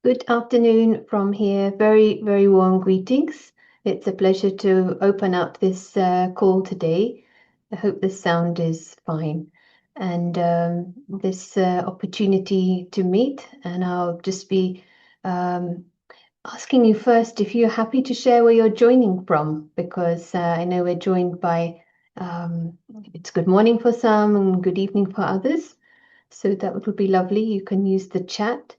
Good afternoon from here. Very, very warm greetings. It's a pleasure to open up this call today. I hope the sound is fine. And this opportunity to meet, and I'll just be asking you first if you're happy to share where you're joining from, because I know we're joined by, it's good morning for some and good evening for others. So that would be lovely. You can use the chat.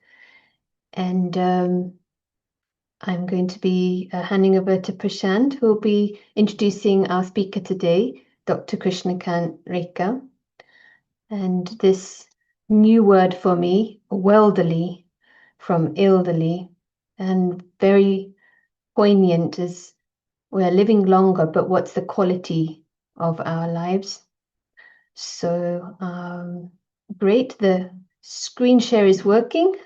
And I'm going to be handing over to Prashant, who will be introducing our speaker today, Dr. Krishnakant Raiker. And this new word for me, welderly, from elderly, and very poignant as we're living longer, but what's the quality of our lives? So great, the screen share is working.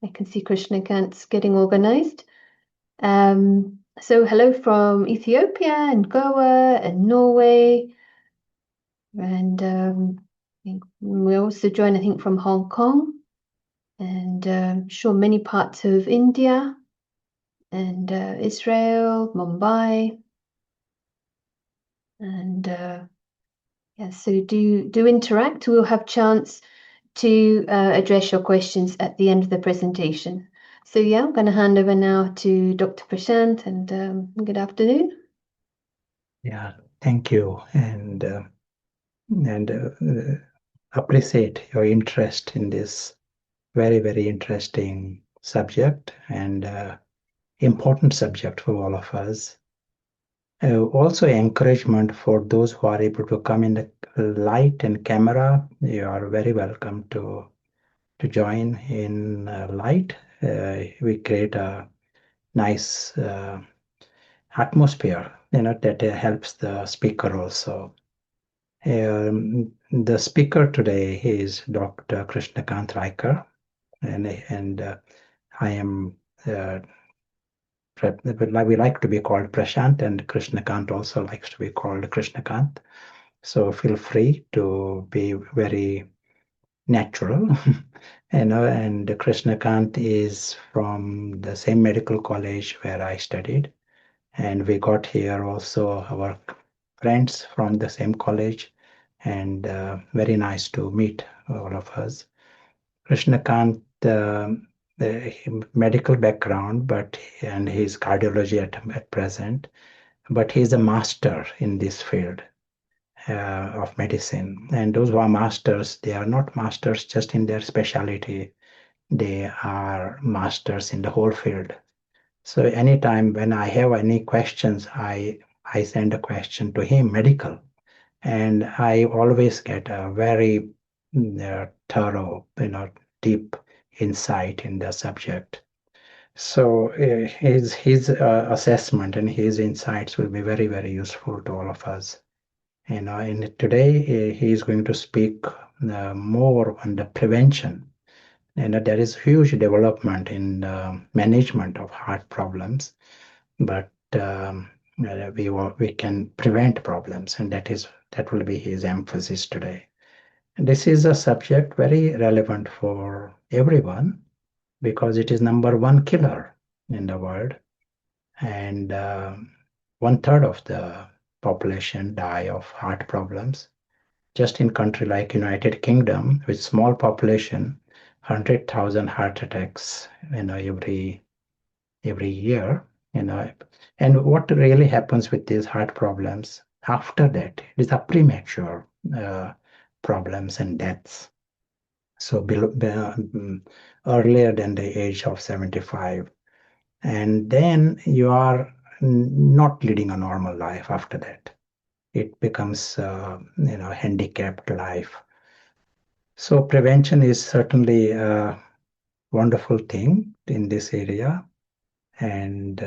I can see Krishnakant's getting organized. So hello from Ethiopia and Goa and Norway. And we also join, I think, from Hong Kong and sure many parts of India and Israel, Mumbai. And yeah, so do interact. We'll have chance to address your questions at the end of the presentation. So yeah, I'm going to hand over now to Dr. Prashant, and good afternoon. Yeah, thank you, and appreciate your interest in this very, very interesting subject and important subject for all of us. Also, encouragement for those who are able to come in the light and camera. You are very welcome to join in light. We create a nice atmosphere, that helps the speaker also. The speaker today is Dr. Krishnakant Raiker, and I am we like to be called Prashant, and Krishnakant also likes to be called Krishnakant. So feel free to be very natural, and Krishnakant is from the same medical college where I studied, and we got here also our friends from the same college, and very nice to meet all of us. Krishnakant, medical background, and he's cardiology at present, but he's a master in this field of medicine. And those who are masters, they are not masters just in their specialty, they are masters in the whole field. So anytime when I have any questions, I send a question to him, medical, and I always get a very thorough, deep insight in the subject. So his assessment and his insights will be very, very useful to all of us. And today he is going to speak more on the prevention. And there is huge development in management of heart problems, but we can prevent problems, and that will be his emphasis today. And this is a subject very relevant for everyone because it is number one killer in the world, and 1/3 of the population die of heart problems. Just in country like United Kingdom, with small population, 100,000 heart attacks, every year, And what really happens with these heart problems after that? It is a premature problems and deaths. So earlier than the age of 75, and then you are not leading a normal life after that. It becomes handicapped life. So prevention is certainly a wonderful thing in this area, and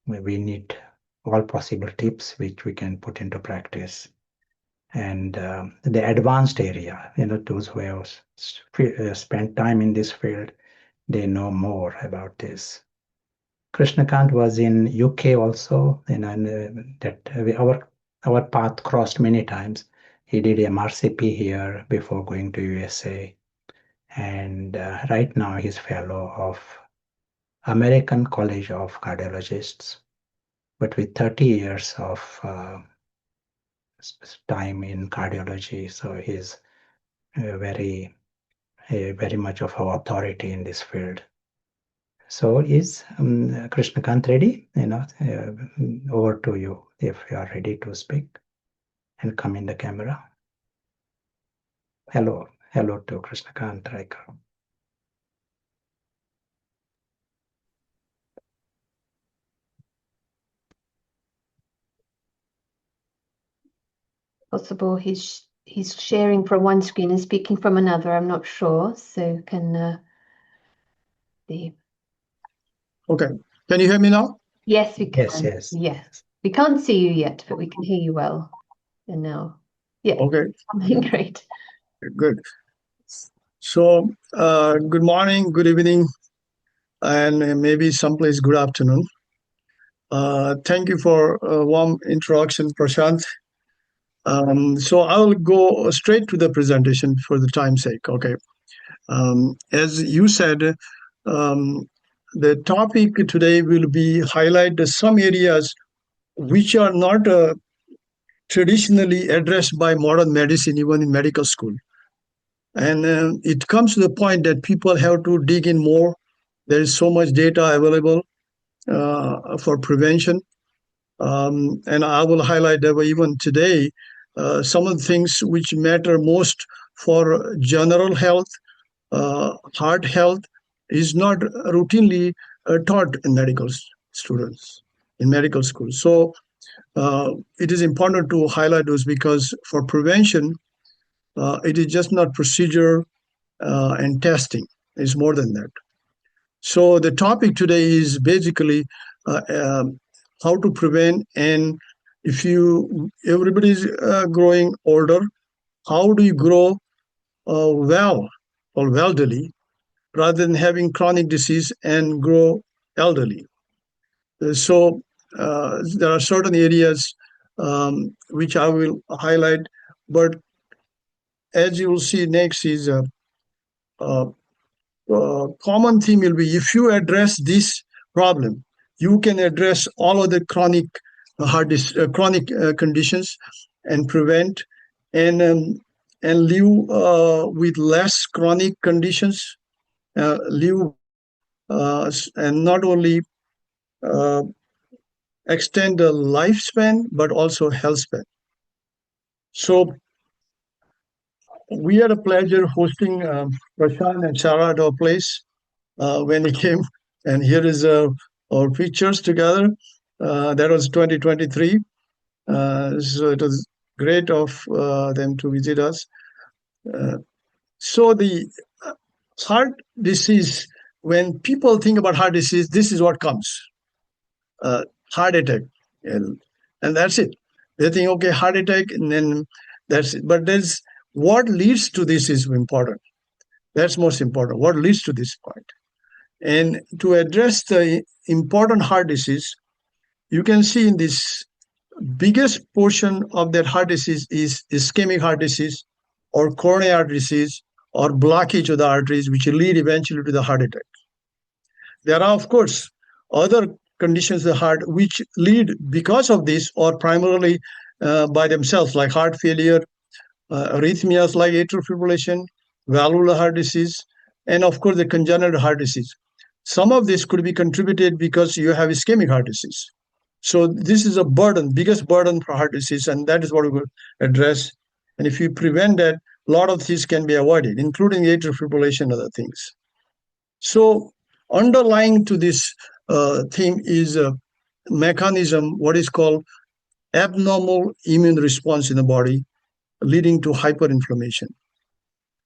we need all possible tips which we can put into practice. And the advanced area, those who have spent time in this field, they know more about this. Krishnakant was in UK also, and our path crossed many times. He did MRCP here before going to USA, and right now he's fellow of American College of Cardiologists, but with 30 years of time in cardiology. So he's very much of an authority in this field. So is Krishnakant ready? Over to you if you are ready to speak and come in the camera. Hello to Krishnakant Raiker. Possible he's sharing from one screen and speaking from another. I'm not sure. So can the Okay. Can you hear me now? Yes, we can. Yes. We can't see you yet, but we can hear you well. And now, yeah. Okay. Great. Good. So, good morning, good evening, and maybe someplace good afternoon. Thank you for a warm introduction, Prashant. So I will go straight to the presentation for the time's sake. Okay. As you said, the topic today will be highlight some areas which are not traditionally addressed by modern medicine, even in medical school. And it comes to the point that people have to dig in more. There is so much data available for prevention. And I will highlight that even today, some of the things which matter most for general health, heart health, is not routinely taught in medical students, in medical schools. So it is important to highlight those because for prevention, it is just not procedure and testing. It's more than that. So the topic today is basically how to prevent, and if everybody is growing older, how do you grow well or welderly rather than having chronic disease and grow elderly? So there are certain areas which I will highlight, but as you will see next is a common theme will be if you address this problem, you can address all of the chronic conditions and prevent and live with less chronic conditions, live and not only extend the lifespan but also health span. So we had a pleasure hosting Prashant and Sarah at our place when he came, and here is our pictures together. That was 2023. So it was great of them to visit us. So the heart disease, when people think about heart disease, this is what comes. Heart attack. And that's it. They think, okay, heart attack, and then that's it. But there's what leads to this is important. That's most important. What leads to this point? And to address the important heart disease, you can see in this biggest portion of that heart disease is ischemic heart disease or coronary artery disease or blockage of the arteries, which lead eventually to the heart attack. There are, of course, other conditions of the heart which lead because of this or primarily by themselves, like heart failure, arrhythmias like atrial fibrillation, valvular heart disease, and of course the congenital heart disease. Some of this could be contributed because you have ischemic heart disease. So this is a burden, biggest burden for heart disease, and that is what we will address. And if you prevent that, a lot of things can be avoided, including atrial fibrillation and other things. So underlying to this theme is a mechanism, what is called abnormal immune response in the body, leading to hyperinflammation.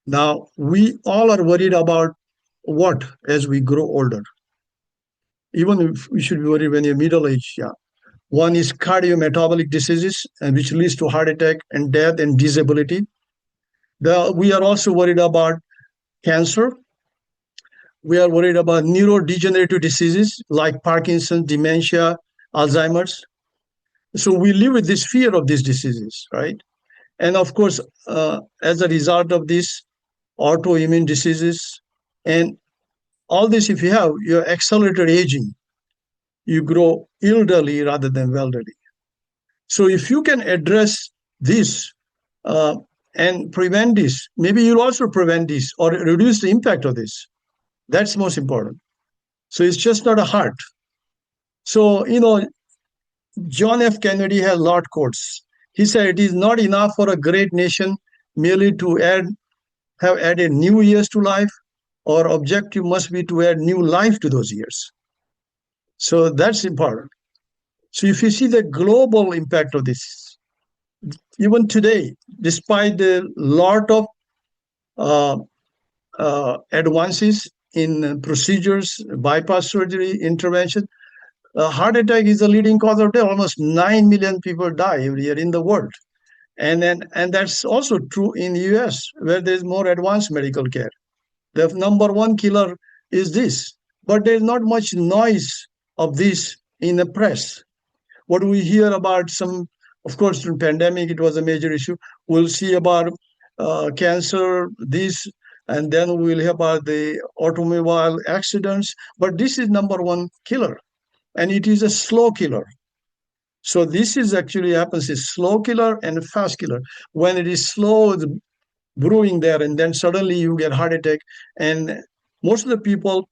Now, we all are worried about what as we grow older. Even if we should be worried when you're middle age, yeah. One is cardiometabolic diseases, which leads to heart attack and death and disability. We are also worried about cancer. We are worried about neurodegenerative diseases like Parkinson's, dementia, Alzheimer's. So we live with this fear of these diseases, right? And of course, as a result of this, autoimmune diseases, and all this, if you have your accelerated aging, you grow elderly rather than welderly. So if you can address this and prevent this, maybe you'll also prevent this or reduce the impact of this. That's most important. So it's just not a heart. So, John F. Kennedy has a lot of quotes. He said, it is not enough for a great nation merely to have added new years to life. Our objective must be to add new life to those years. So that's important. So if you see the global impact of this, even today, despite the lot of advances in procedures, bypass surgery, intervention, heart attack is the leading cause of death. Almost 9 million people die every year in the world. And that's also true in the US, where there's more advanced medical care. The number one killer is this, but there's not much noise of this in the press. What we hear about of course, during pandemic, it was a major issue. We'll see about cancer, this, and then we'll hear about the automobile accidents. But this is number one killer, and it is a slow killer. So this is actually happens is slow killer and fast killer. When it is slow, it's brewing there, and then suddenly you get heart attack. And most of the people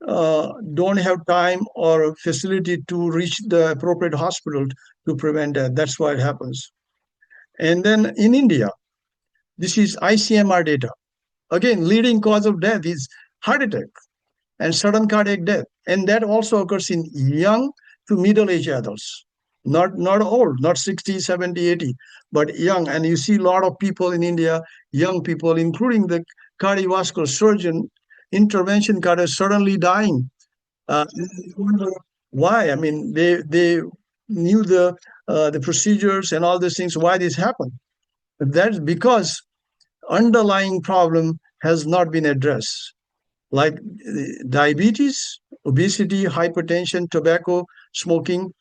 don't have time or facility to reach the appropriate hospital to prevent that. That's why it happens. And then in India, this is ICMR data. Again, leading cause of death is heart attack and sudden cardiac death. And that also occurs in young to middle-aged adults. Not old, not 60, 70, 80, but young. And you see a lot of people in India, young people, including the cardiovascular surgeon, intervention cardiologist, suddenly dying. Why? I mean, they knew the procedures and all these things. Why this happened? That's because underlying problem has not been addressed, like diabetes, obesity, hypertension, tobacco, smoking,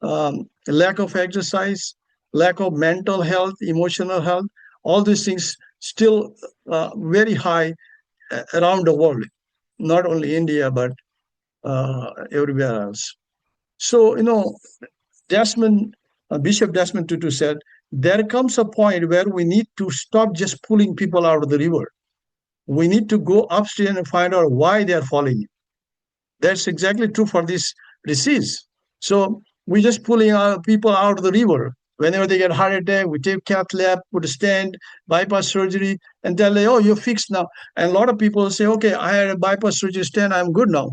lack of exercise, lack of mental health, emotional health. All these things still very high around the world, not only India, but everywhere else. So, Bishop Desmond Tutu said, there comes a point where we need to stop just pulling people out of the river. We need to go upstream and find out why they are falling in. That's exactly true for this disease. So we're just pulling people out of the river. Whenever they get heart attack, we take cath lab, put a stent, bypass surgery, and tell them, oh, you're fixed now. And a lot of people say, okay, I had a bypass surgery stent, I'm good now.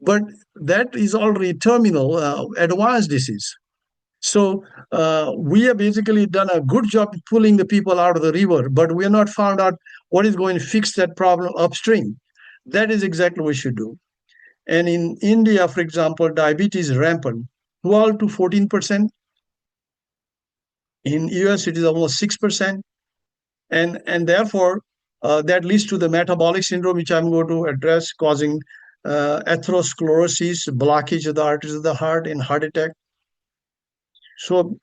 But that is already terminal, advanced disease. So we have basically done a good job pulling the people out of the river, but we have not found out what is going to fix that problem upstream. That is exactly what we should do. And in India, for example, diabetes is rampant, 12 to 14%. In US, it is almost 6%. And therefore, that leads to the metabolic syndrome, which I'm going to address, causing atherosclerosis, blockage of the arteries of the heart, and heart attack. So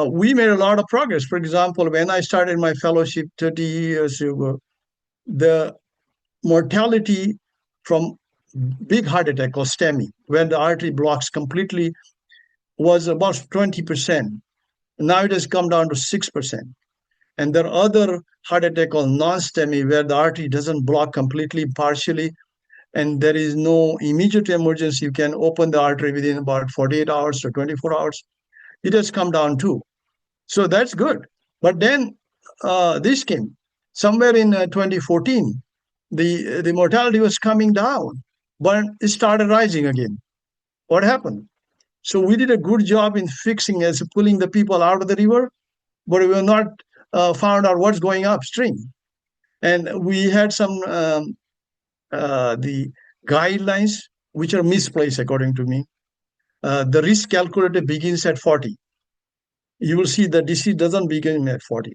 we made a lot of progress. For example, when I started my fellowship 30 years ago, the mortality from big heart attack or STEMI, when the artery blocks completely, was about 20%. Now it has come down to 6%. And there are other heart attack called non-STEMI, where the artery doesn't block completely, partially, and there is no immediate emergency. You can open the artery within about 48 hours or 24 hours. It has come down too. So that's good. But then this came. Somewhere in 2014, the mortality was coming down, but it started rising again. What happened? So we did a good job in fixing as pulling the people out of the river, but we were not found out what's going upstream. And we had some the guidelines which are misplaced, according to me. The risk calculator begins at 40. You will see the disease doesn't begin at 40.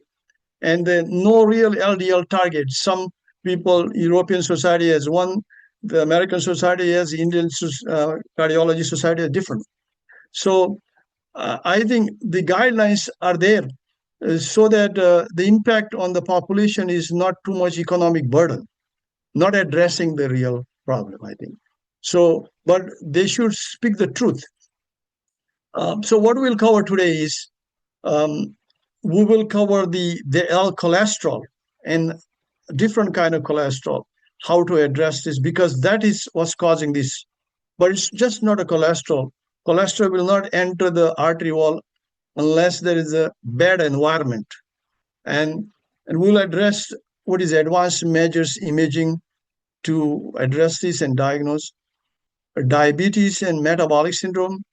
And then no real LDL target. Some people, European Society has one, the American Society has, the Indian Cardiology Society is different. So I think the guidelines are there so that the impact on the population is not too much economic burden, not addressing the real problem, I think. So, but they should speak the truth. So what we'll cover today is we will cover the L cholesterol and different kind of cholesterol, how to address this, because that is what's causing this. But it's just not a cholesterol. Cholesterol will not enter the artery wall unless there is a bad environment. And we'll address what is advanced measures imaging to address this and diagnose diabetes and metabolic syndrome.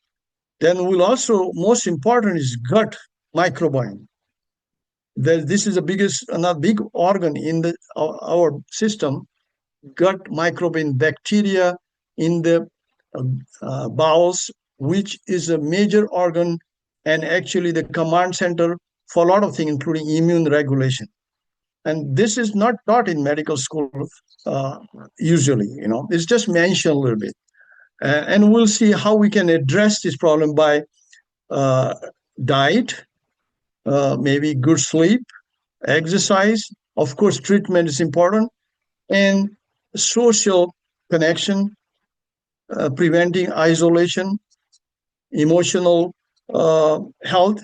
Then we'll also, most important is gut microbiome. This is the biggest, another big organ in our system, gut microbiome, bacteria in the bowels, which is a major organ and actually the command center for a lot of things, including immune regulation. And this is not taught in medical school usually, it's just mentioned a little bit. And we'll see how we can address this problem by diet, maybe good sleep, exercise. Of course, treatment is important, and social connection, preventing isolation, emotional health.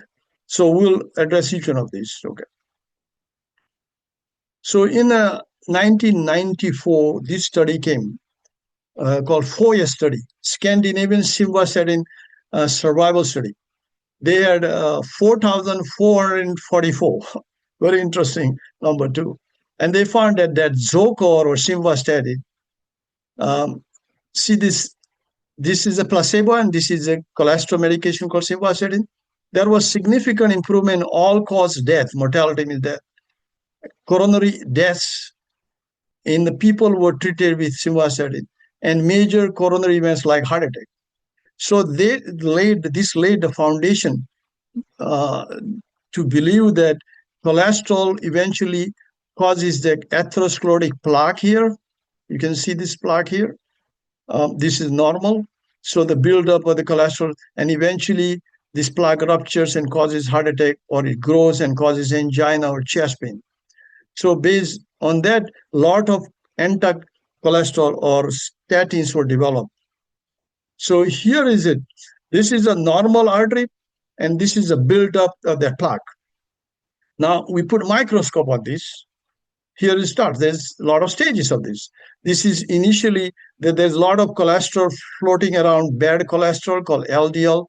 So we'll address each one of these. Okay. So in 1994, this study came called FOIA study, Scandinavian Simvastatin survival study. They had 4,444, very interesting number too. And they found that Zocor or Simvastatin, see this is a placebo and this is a cholesterol medication called Simvastatin. There was significant improvement in all-cause death, mortality means death, coronary deaths in the people who were treated with Simvastatin, and major coronary events like heart attack. So this laid the foundation to believe that cholesterol eventually causes the atherosclerotic plaque here. You can see this plaque here. This is normal. So the buildup of the cholesterol, and eventually this plaque ruptures and causes heart attack, or it grows and causes angina or chest pain. So based on that, a lot of anti-cholesterol or statins were developed. So here is it. This is a normal artery, and this is a buildup of that plaque. Now we put a microscope on this. Here it starts. There's a lot of stages of this. This is initially that there's a lot of cholesterol floating around, bad cholesterol called LDL.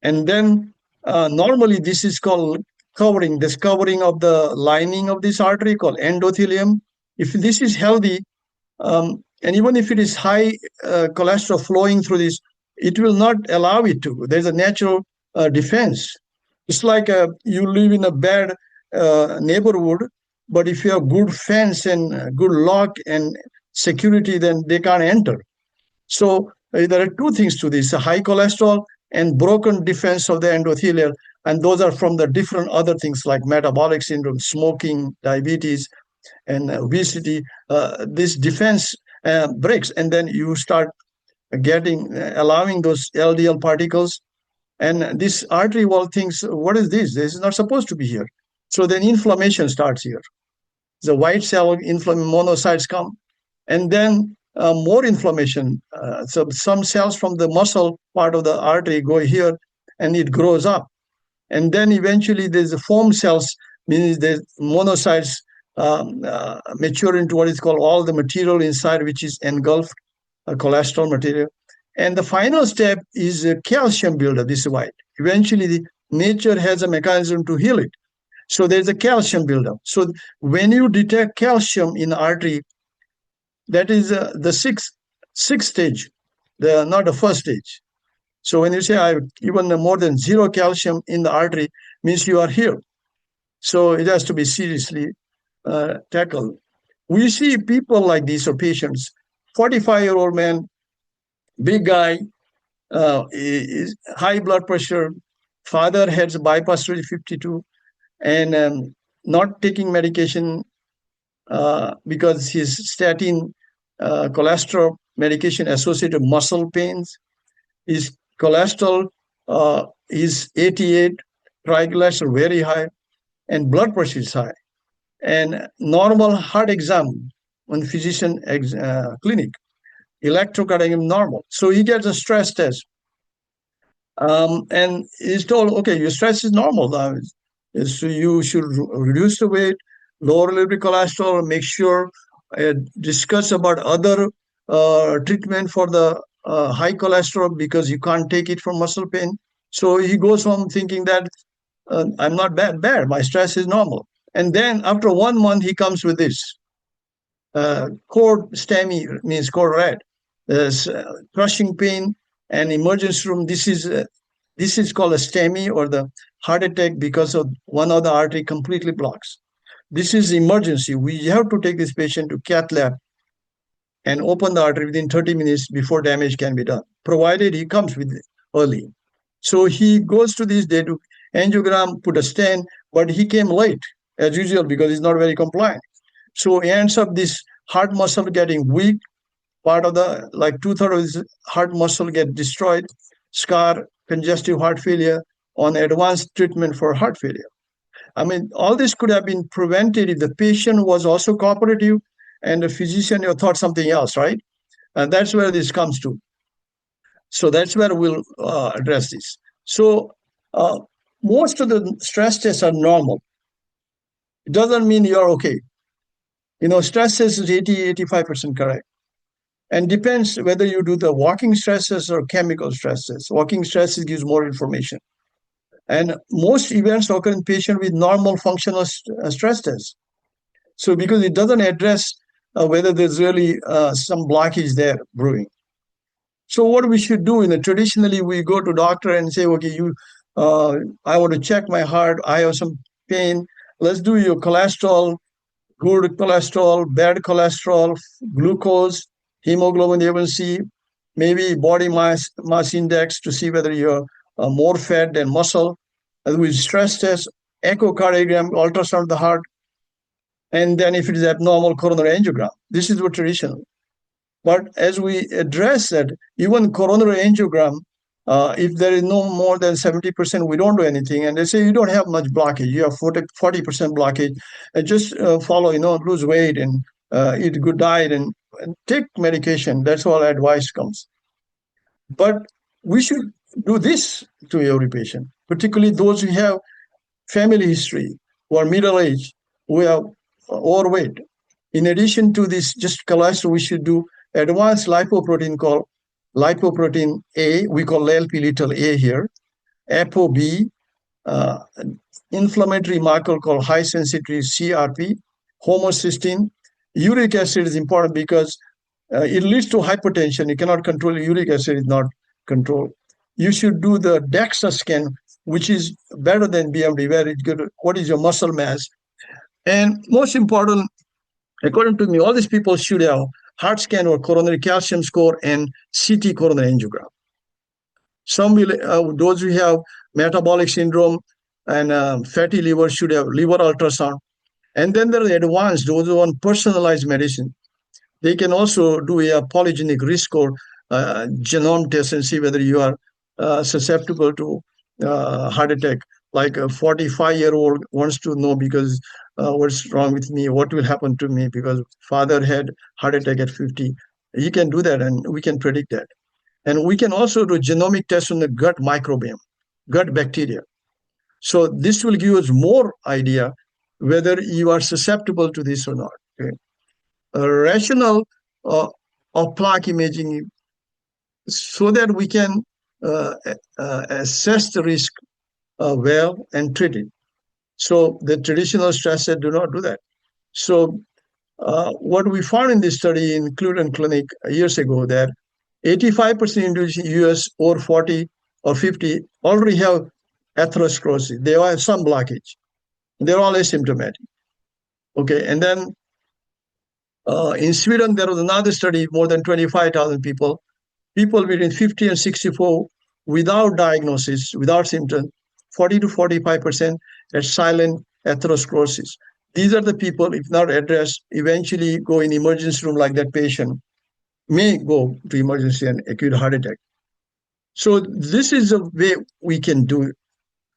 And then normally this is called covering of the lining of this artery called endothelium. If this is healthy, and even if it is high cholesterol flowing through this, it will not allow it to. There's a natural defense. It's like you live in a bad neighborhood, but if you have good fence and good lock and security, then they can't enter. So there are two things to this: a high cholesterol and broken defense of the endothelium. And those are from the different other things like metabolic syndrome, smoking, diabetes, and obesity. This defense breaks, and then you start allowing those LDL particles. And this artery wall thinks, what is this? This is not supposed to be here. So then inflammation starts here. The white cell monocytes come, and then more inflammation. So some cells from the muscle part of the artery go here, and it grows up. And then eventually there's the foam cells, meaning the monocytes mature into what is called all the material inside, which is engulfed cholesterol material. And the final step is a calcium buildup. This is white. Eventually, nature has a mechanism to heal it. So there's a calcium buildup. So when you detect calcium in the artery, that is the sixth stage, not the first stage. So when you say I have even more than 0 calcium in the artery, means you are here. So it has to be seriously tackled. We see people like these, or patients, 45-year-old man, big guy, is high blood pressure, father has bypass surgery 52, and not taking medication because his statin cholesterol medication associated with muscle pains. His cholesterol is 88, triglycerides are very high, and blood pressure is high. And normal heart exam on physician clinic, electrocardiogram normal. So he gets a stress test. And he's told, okay, your stress is normal now. So you should reduce the weight, lower a little bit cholesterol, make sure, discuss about other treatment for the high cholesterol because you can't take it for muscle pain. So he goes home thinking that I'm not bad, my stress is normal. And then after 1 month, he comes with this. Cord STEMI means cord red, crushing pain and emergency room. This is called a STEMI or the heart attack because of one of the artery completely blocks. This is emergency. We have to take this patient to cath lab and open the artery within 30 minutes before damage can be done, provided he comes with it early. So he goes to this day to angiogram, put a stent, but he came late as usual because he's not very compliant. So he ends up this heart muscle getting weak, part of the, like 2/3 of his heart muscle get destroyed, scar, congestive heart failure, on advanced treatment for heart failure. I mean, all this could have been prevented if the patient was also cooperative and the physician thought something else, right? And that's where this comes to. So that's where we'll address this. So most of the stress tests are normal. It doesn't mean you're okay. Stress test is 80-85% correct. And depends whether you do the walking stress test or chemical stress test. Walking stress test gives more information. And most events occur in patients with normal functional stress tests. So because it doesn't address whether there's really some blockage there brewing. So what we should do, traditionally we go to doctor and say, okay, I want to check my heart. I have some pain. Let's do your cholesterol, good cholesterol, bad cholesterol, glucose, hemoglobin A1C, maybe body mass index to see whether you're more fat than muscle. And with stress test, echocardiogram, ultrasound of the heart, and then if it is abnormal, coronary angiogram. This is what traditional. But as we address that, even coronary angiogram, if there is no more than 70%, we don't do anything. And they say you don't have much blockage. You have 40% blockage. And just follow, lose weight and eat good diet and take medication. That's all advice comes. But we should do this to every patient, particularly those who have family history, who are middle-aged, who have overweight. In addition to this, just cholesterol, we should do advanced lipoprotein called lipoprotein A. We call LP little a here. ApoB, inflammatory marker called high sensitivity CRP, homocysteine. Uric acid is important because it leads to hypertension. You cannot control uric acid, is not controlled. You should do the DEXA scan, which is better than BMD, where it's good. What is your muscle mass? And most important, according to me, all these people should have heart scan or coronary calcium score and CT coronary angiogram. Some will, those who have metabolic syndrome and fatty liver should have liver ultrasound. And then there are advanced, those who want personalized medicine. They can also do a polygenic risk score genome test and see whether you are susceptible to heart attack. Like a 45-year-old wants to know because what's wrong with me, what will happen to me because father had heart attack at 50. He can do that and we can predict that. And we can also do genomic tests on the gut microbiome, gut bacteria. So this will give us more idea whether you are susceptible to this or not. Okay? A rational of plaque imaging so that we can assess the risk well and treat it. So the traditional stress test do not do that. So what we found in this study in Cleveland Clinic years ago that 85% individuals in US over 40 or 50 already have atherosclerosis. They all have some blockage. They're all asymptomatic. Okay, and then in Sweden, there was another study, more than 25,000 people between 50 and 64 without diagnosis, without symptoms, 40 to 45% had silent atherosclerosis. These are the people, if not addressed, eventually go in emergency room like that patient may go to emergency and acute heart attack. So this is a way we can do it,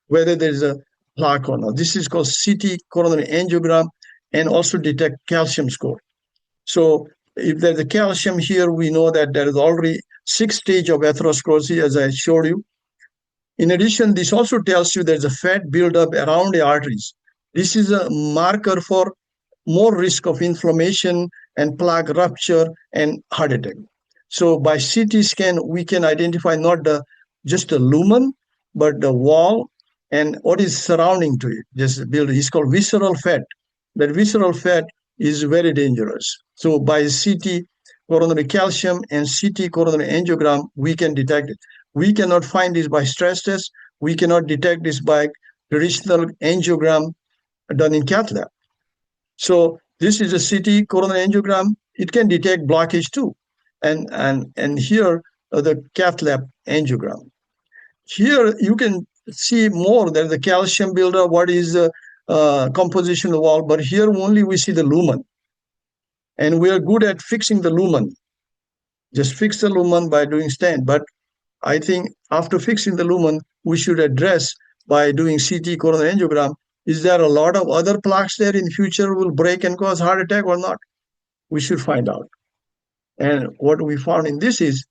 whether there is a plaque or not. This is called CT coronary angiogram and also detect calcium score. So if there's a calcium here, we know that there is already 6 stages of atherosclerosis, as I showed you. In addition, this also tells you there's a fat buildup around the arteries. This is a marker for more risk of inflammation and plaque rupture and heart attack. So by CT scan, we can identify not just the lumen, but the wall and what is surrounding to it. This build is called visceral fat. That visceral fat is very dangerous. So by CT coronary calcium and CT coronary angiogram, we can detect it. We cannot find this by stress test. We cannot detect this by traditional angiogram done in cath lab. So this is a CT coronary angiogram. It can detect blockage too. And here the cath lab angiogram. Here you can see more than the calcium buildup, what is the composition of the wall, but here only we see the lumen. And we are good at fixing the lumen. Just fix the lumen by doing stent. But I think after fixing the lumen, we should address by doing CT coronary angiogram, is there a lot of other plaques there in future will break and cause heart attack or not? We should find out. And what we found in this is,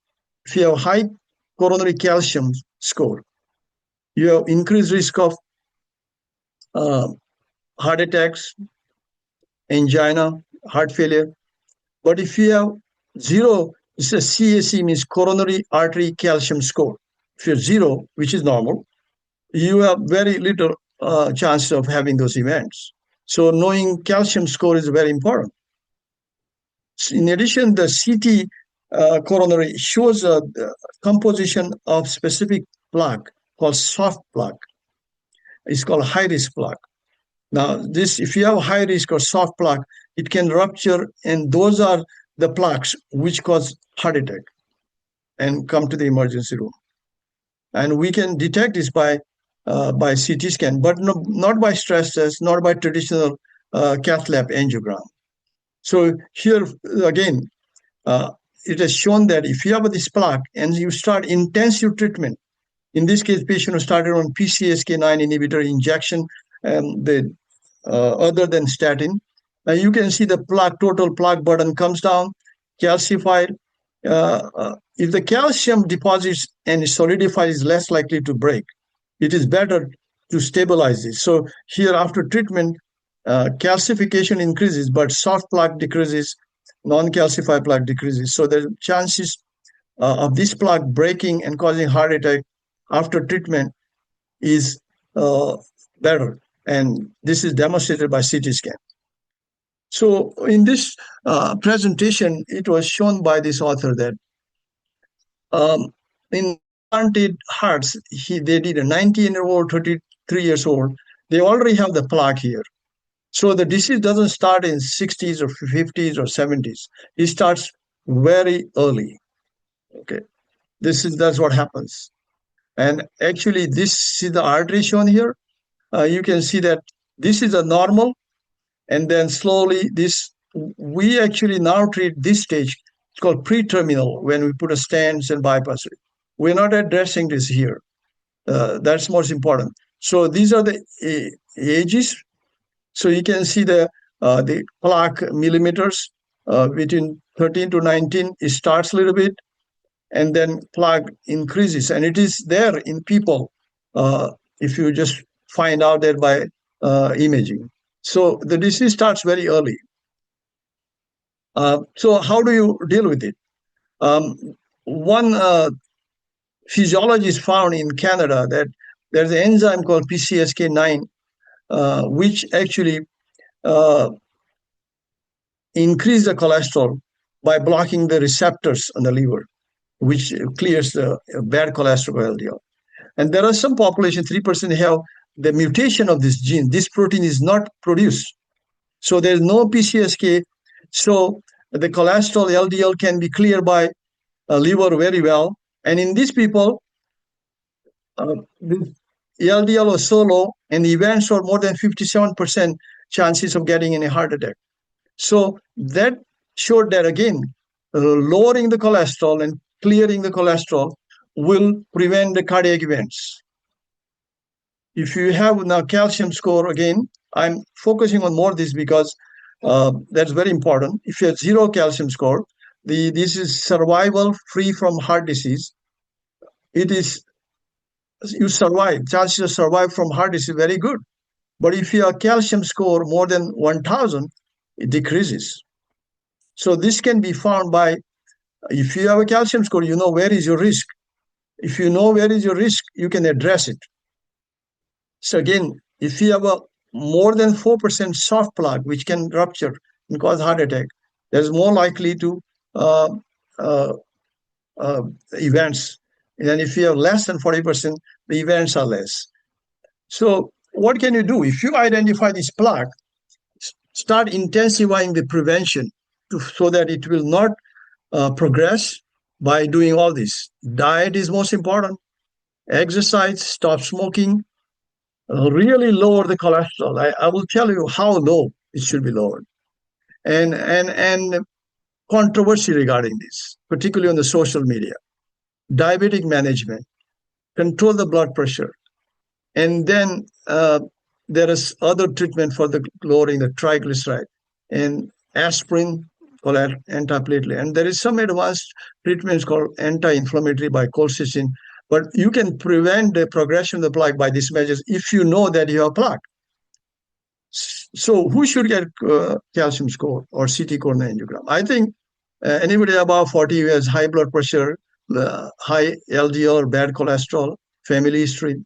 if you have high coronary calcium score, you have increased risk of heart attacks, angina, heart failure. But if you have 0, it's a CAC, means coronary artery calcium score. If you're 0, which is normal, you have very little chance of having those events. So knowing calcium score is very important. In addition, the CT coronary shows a composition of specific plaque called soft plaque. It's called high-risk plaque. Now, this, if you have high risk or soft plaque, it can rupture, and those are the plaques which cause heart attack and come to the emergency room. And we can detect this by CT scan, but not by stress test, not by traditional cath lab angiogram. So here again, it has shown that if you have this plaque and you start intensive treatment, in this case, patient who started on PCSK9 inhibitor injection, other than statin, you can see the total plaque burden comes down, calcified. If the calcium deposits and solidifies, is less likely to break. It is better to stabilize this. So here after treatment, calcification increases, but soft plaque decreases, non-calcified plaque decreases. So the chances of this plaque breaking and causing heart attack after treatment is better. And this is demonstrated by CT scan. So in this presentation, it was shown by this author that in implanted hearts, they did a 19-year-old, 33 years old. They already have the plaque here. So the disease doesn't start in 60s or 50s or 70s. It starts very early. Okay, that's what happens. And actually, this is the artery shown here. You can see that this is a normal, and then slowly we actually now treat this stage. It's called pre-terminal, when we put a stents and bypass it. We're not addressing this here. That's most important. So these are the ages. So you can see the plaque millimeters between 13 to 19. It starts a little bit, and then plaque increases, and it is there in people if you just find out that by imaging. So the disease starts very early. So how do you deal with it? One physiologist found in Canada that there's an enzyme called PCSK9, which actually increase the cholesterol by blocking the receptors on the liver, which clears the bad cholesterol LDL. And there are some population, 3% have the mutation of this gene. This protein is not produced. So there's no PCSK. So the cholesterol LDL can be cleared by liver very well. And in these people, the LDL was so low, and the events were more than 57% chances of getting any heart attack. So that showed that, again, lowering the cholesterol and clearing the cholesterol will prevent the cardiac events. If you have now calcium score, again, I'm focusing on more this because That's very important. If you have 0 calcium score, this is survival free from heart disease. It is, you survive, chances of survive from heart disease very good. But if you have calcium score more than 1000, it decreases. So this can be found by, if you have a calcium score, you know where is your risk. If you know where is your risk, you can address it. So again, if you have a more than 4% soft plaque, which can rupture and cause heart attack, there's more likely to events. And if you have less than 40%, the events are less. So what can you do? If you identify this plaque, start intensifying the prevention so that it will not progress by doing all this. Diet is most important. Exercise, stop smoking, really lower the cholesterol. I will tell you how low it should be lowered. And controversy regarding this, particularly on the social media. Diabetic management, control the blood pressure. And then there is other treatment for the lowering the triglyceride, and aspirin called antiplatelet. And there is some advanced treatments called anti-inflammatory by colchicine. But you can prevent the progression of the plaque by these measures if you know that you have plaque. So who should get calcium score or CT coronary angiogram? I think anybody above 40 who has high blood pressure, high LDL or bad cholesterol, family history,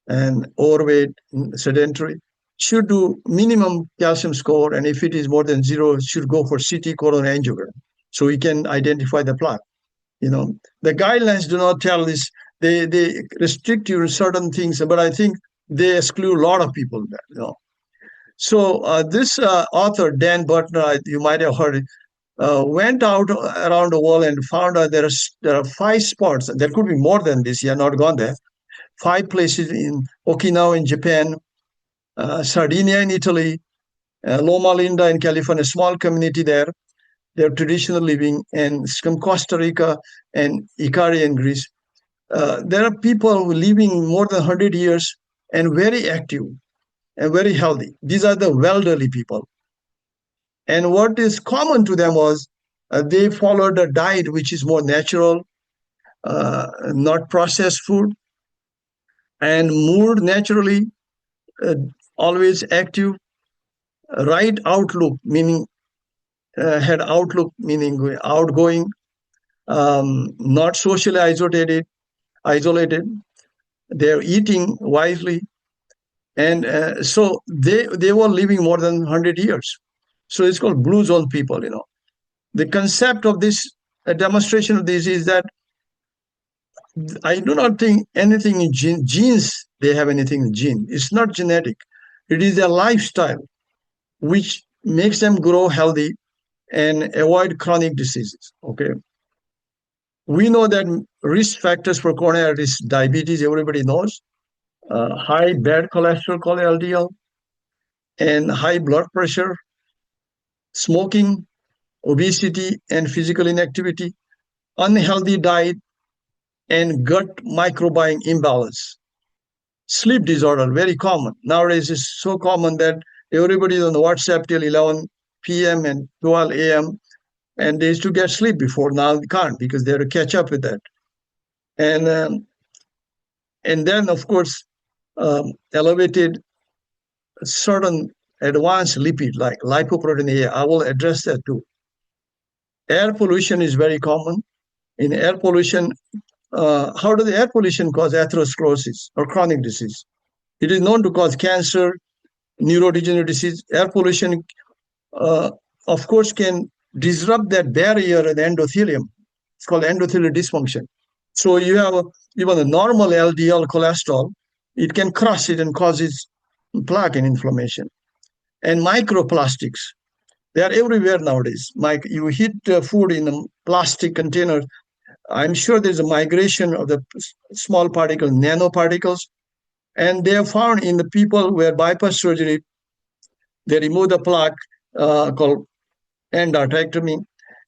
and overweight, sedentary, should do minimum calcium score. And if it is more than 0, should go for CT coronary angiogram so we can identify the plaque. You know, the guidelines do not tell this. They restrict you to certain things, but I think they exclude a lot of people there, you know. So this author, Dan Butner, you might have heard it, went out around the world and found out there are 5 spots. There could be more than this. You have not gone there. 5 places in Okinawa in Japan, Sardinia in Italy, Loma Linda in California, small community there. Their traditional living, and from Costa Rica and Ikaria in Greece. There are people living more than 100 years and very active and very healthy. These are the welderly people. And what is common to them was they followed a diet which is more natural, not processed food, and moved naturally, always active, right outlook, meaning had outlook, meaning outgoing, not socially isolated. They're eating wisely. And so they were living more than 100 years. So it's called blue zone people, you know. The concept of this, a demonstration of this is that I do not think anything in genes, they have anything in gene. It's not genetic. It is their lifestyle which makes them grow healthy and avoid chronic diseases, okay? We know that risk factors for coronary arteries, diabetes, everybody knows, high bad cholesterol called LDL, and high blood pressure, smoking, obesity, and physical inactivity, unhealthy diet, and gut microbiome imbalance. Sleep disorder, very common. Nowadays, it's so common that everybody is on WhatsApp till 11 p.m. and 12 a.m. And they used to get sleep before. Now they can't because they have to catch up with that. And then, of course, elevated certain advanced lipid like lipoprotein A. I will address that too. Air pollution is very common. In air pollution, how does the air pollution cause atherosclerosis or chronic disease? It is known to cause cancer, neurodegenerative disease. Air pollution, of course, can disrupt that barrier in the endothelium. It's called endothelial dysfunction. So you have even a normal LDL cholesterol, it can crush it and causes plaque and inflammation. And microplastics, they are everywhere nowadays. Like you heat food in a plastic container, I'm sure there's a migration of the small particles, nanoparticles, and they are found in the people where bypass surgery, they remove the plaque called endarterectomy,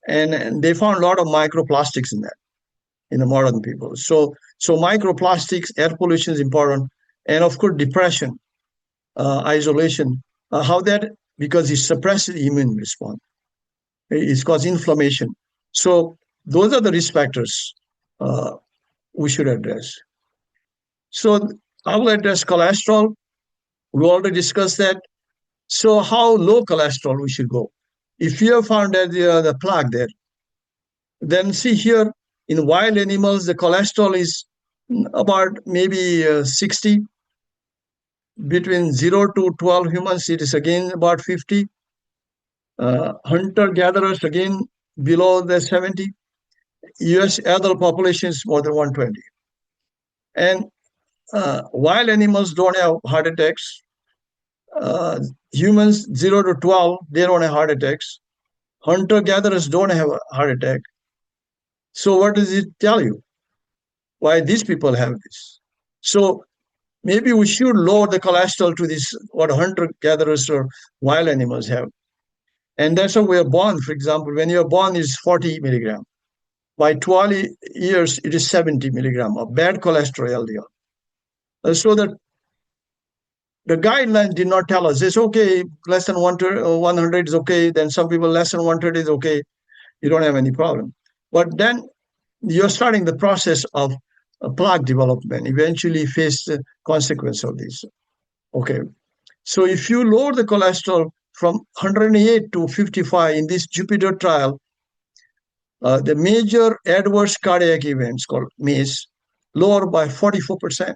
and they found a lot of microplastics in that, in the modern people. So microplastics, air pollution is important, and of course depression, isolation. How that because it suppresses the immune response. It causes inflammation. So those are the risk factors we should address. So I will address cholesterol. We already discussed that. So how low cholesterol we should go? If you have found that the plaque there, then see here in wild animals, the cholesterol is about maybe 60. Between 0 to 12 humans, it is again about 50. Hunter-gatherers, again, below the 70. US adult population is more than 120. And wild animals don't have heart attacks. Humans 0 to 12, they don't have heart attacks. Hunter-gatherers don't have a heart attack. So what does it tell you? Why these people have this? So maybe we should lower the cholesterol to this, what hunter-gatherers or wild animals have. And that's how we are born. For example, when you're born, it's 40 milligram. By 12 years, it is 70 milligram of bad cholesterol, LDL. So that the guidelines did not tell us, it's okay, less than 100 is okay. Then some people less than 100 is okay. You don't have any problem. But then you're starting the process of plaque development, eventually face the consequence of this. Okay. So if you lower the cholesterol from 108 to 55 in this Jupiter trial, the major adverse cardiac events called MACE lower by 44%.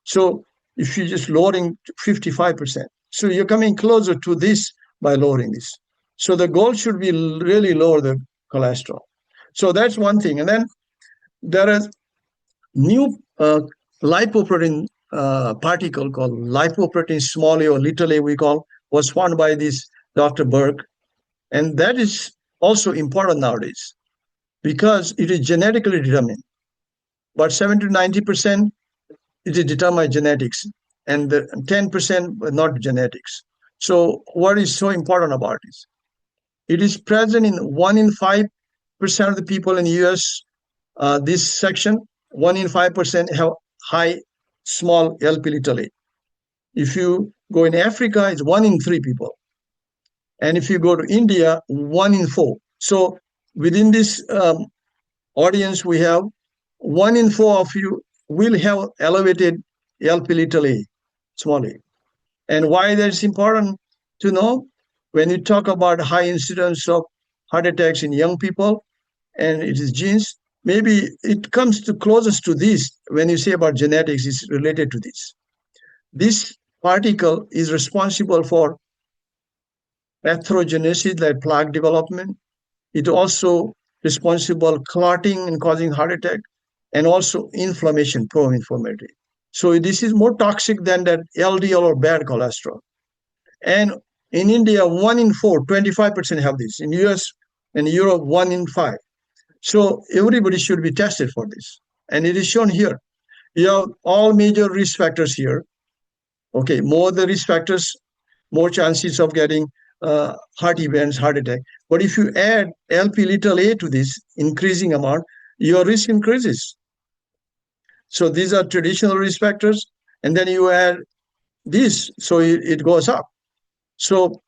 So if you're just lowering 55%, so you're coming closer to this by lowering this. So the goal should be really lower the cholesterol. So that's one thing. And then there is new lipoprotein particle called lipoprotein small a or little a, we call, was found by this Dr. Burke. And that is also important nowadays because it is genetically determined. But 70 to 90%, it is determined by genetics, and the 10% not genetics. So what is so important about this? It is present in 1 in 5% of the people in the US, this section, 1 in 5% have high small LP little a. If you go in Africa, it's 1 in 3 people. And if you go to India, 1 in 4. So within this audience, we have 1 in 4 of you will have elevated LP little a, small a. And why that's important to know, when you talk about high incidence of heart attacks in young people, and it is genes, maybe it comes to closest to this. When you say about genetics, it's related to this. This particle is responsible for atherogenesis, like plaque development. It also responsible clotting and causing heart attack, and also inflammation, pro-inflammatory. So this is more toxic than that LDL or bad cholesterol. And in India, 1 in 4, 25% have this. In US and Europe, 1 in 5. So everybody should be tested for this. And it is shown here. You have all major risk factors here. Okay, more the risk factors, more chances of getting heart events, heart attack. But if you add LP little a to this increasing amount, your risk increases. So these are traditional risk factors. And then you add this, so it goes up. So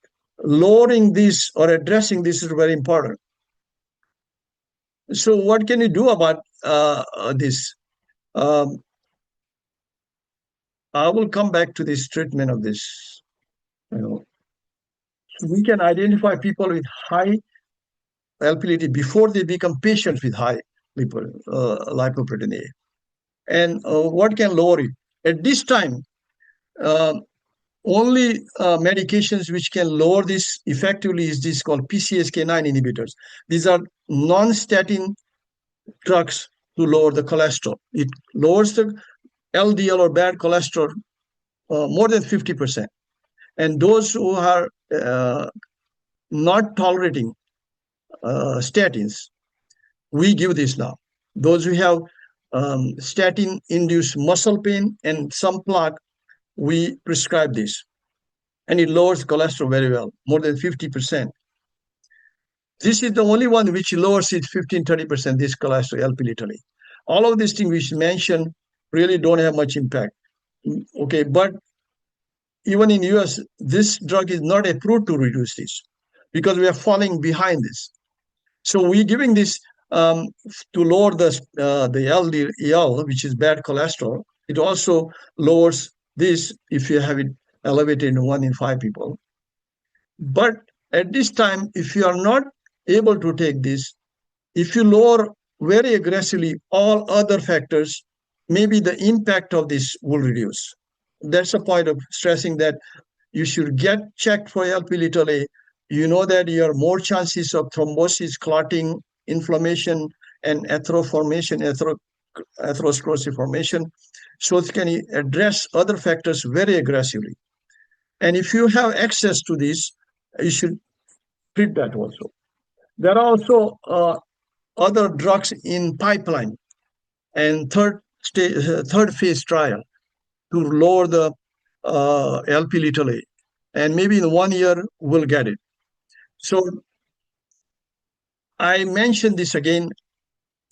lowering this or addressing this is very important. So what can you do about this? I will come back to this treatment of this. We can identify people with high LP before they become patients with high lipoprotein A. And what can lower it? At this time, only medications which can lower this effectively is this called PCSK9 inhibitors. These are non-statin drugs to lower the cholesterol. It lowers the LDL or bad cholesterol more than 50%. And those who are not tolerating statins, we give this now. Those who have statin-induced muscle pain and some plaque, we prescribe this. And it lowers cholesterol very well, more than 50%. This is the only one which lowers it 15-30%, this cholesterol, LP little a. All of these things we mentioned really don't have much impact. Okay, but even in US, this drug is not approved to reduce this because we are falling behind this. So we're giving this to lower the LDL, which is bad cholesterol. It also lowers this if you have it elevated in 1 in 5 people. But at this time, if you are not able to take this, if you lower very aggressively all other factors, maybe the impact of this will reduce. That's the point of stressing that you should get checked for Lp(a). You know that you have more chances of thrombosis, clotting, inflammation, and atherosclerosis formation. So it can address other factors very aggressively. And if you have access to this, you should treat that also. There are also other drugs in pipeline and third phase trial to lower the Lp(a). And maybe in 1 year, we'll get it. So I mentioned this again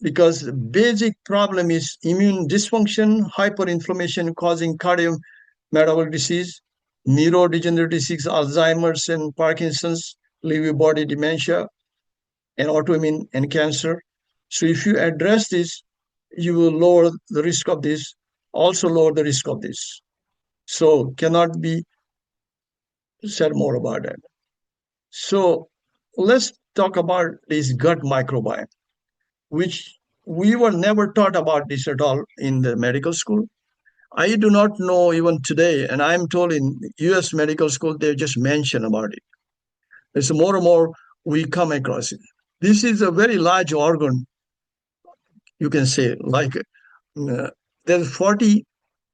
because the basic problem is immune dysfunction, hyperinflammation causing cardiometabolic disease, neurodegenerative disease, Alzheimer's and Parkinson's, Lewy body dementia, and autoimmune and cancer. So if you address this, you will lower the risk of this, also lower the risk of this. So cannot be said more about that. So let's talk about this gut microbiome, which we were never taught about this at all in the medical school. I do not know even today, and I'm told in US medical school, they just mention about it. There's more and more we come across it. This is a very large organ, you can say, like there's 40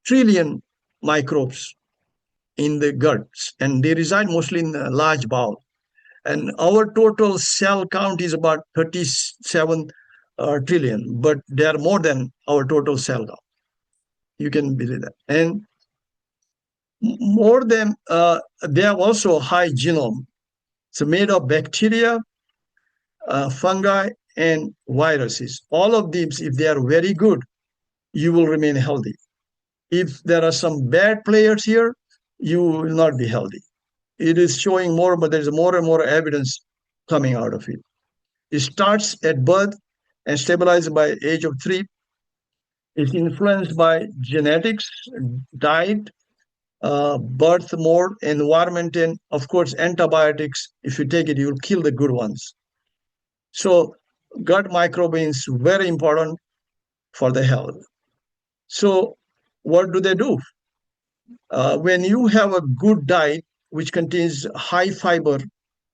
trillion microbes in the guts, and they reside mostly in the large bowel. And our total cell count is about 37 trillion, but they are more than our total cell count. You can believe that. And more than, they have also a high genome. It's made of bacteria, fungi, and viruses. All of these, if they are very good, you will remain healthy. If there are some bad players here, you will not be healthy. It is showing more, but there's more and more evidence coming out of it. It starts at birth and stabilizes by age of 3. It's influenced by genetics, diet, birth mode, environment, and of course, antibiotics. If you take it, you will kill the good ones. So gut microbiome is very important for the health. So what do they do? When you have a good diet, which contains high fiber,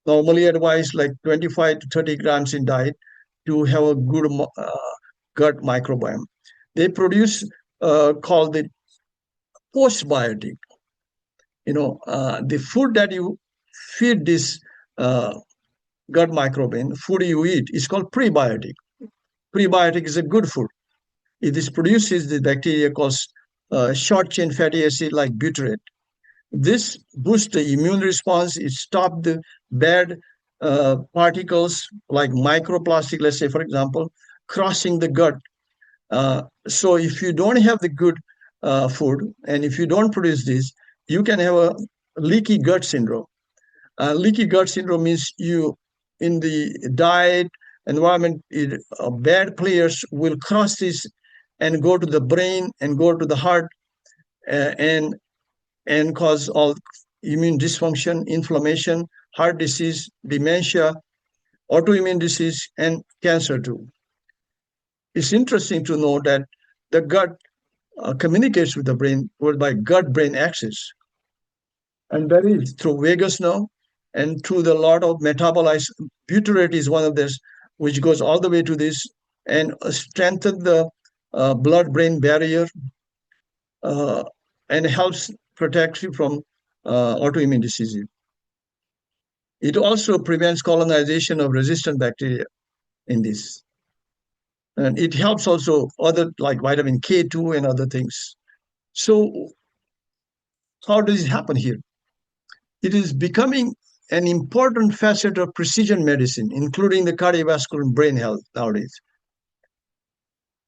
normally advised like 25 to 30 grams in diet to have a good gut microbiome. They produce called the postbiotic. The food that you feed this gut microbiome, food you eat, is called prebiotic. Prebiotic is a good food. It produces the bacteria called short-chain fatty acid like butyrate. This boosts the immune response. It stops the bad particles like microplastic, let's say, for example, crossing the gut. So if you don't have the good food, and if you don't produce this, you can have a leaky gut syndrome. Leaky gut syndrome means you, in the diet, environment, bad players will cross this and go to the brain and go to the heart and cause all immune dysfunction, inflammation, heart disease, dementia, autoimmune disease, and cancer too. It's interesting to know that the gut communicates with the brain by gut-brain axis. And that is through vagus nerve and through the lot of metabolites. Butyrate is one of this, which goes all the way to this and strengthen the blood-brain barrier and helps protect you from autoimmune diseases. It also prevents colonization of resistant bacteria in this. And it helps also other like vitamin K2 and other things. So how does it happen here? It is becoming an important facet of precision medicine, including the cardiovascular and brain health nowadays.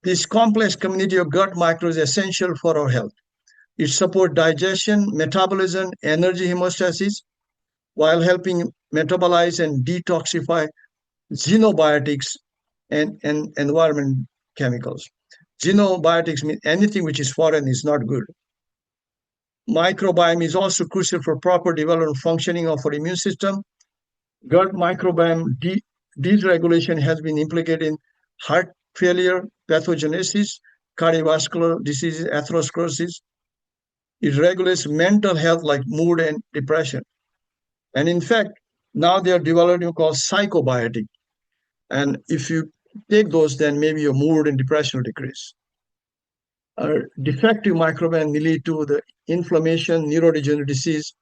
This complex community of gut microbes is essential for our health. It supports digestion, metabolism, energy homeostasis, while helping metabolize and detoxify xenobiotics and environment chemicals. Xenobiotics mean anything which is foreign is not good. Microbiome is also crucial for proper development and functioning of our immune system. Gut microbiome dysregulation has been implicated in heart failure, pathogenesis, cardiovascular diseases, atherosclerosis. It regulates mental health like mood and depression. And in fact, now they are developing what called psychobiotic. And if you take those, then maybe your mood and depression will decrease. Defective microbiome may lead to the inflammation, neurodegenerative disease,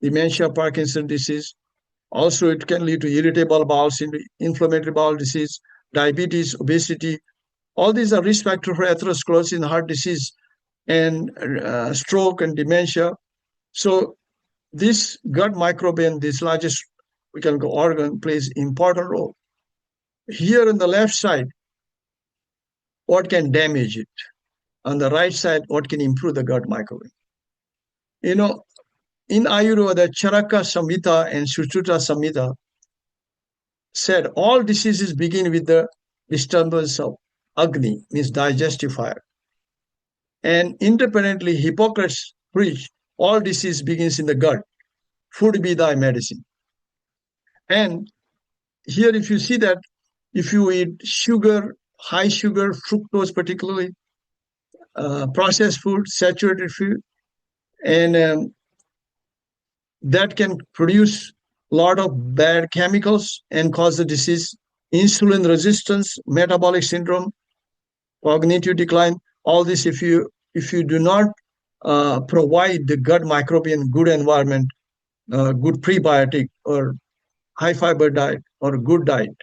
dementia, Parkinson's disease. Also, it can lead to irritable bowel syndrome, inflammatory bowel disease, diabetes, obesity. All these are risk factors for atherosclerosis and heart disease and stroke and dementia. So this gut microbiome, this largest, we can go organ, plays important role. Here on the left side, what can damage it? On the right side, what can improve the gut microbiome? You know, in Ayurveda, Charaka Samhita and Sushruta Samhita said all diseases begin with the disturbance of Agni, means digestive fire. And independently, Hippocrates preached all disease begins in the gut. Food be thy medicine. And here, if you see that, if you eat sugar, high sugar, fructose particularly, processed food, saturated food, and that can produce a lot of bad chemicals and cause the disease, insulin resistance, metabolic syndrome, cognitive decline. All this, if you do not provide the gut microbiome good environment, good prebiotic or high fiber diet or good diet,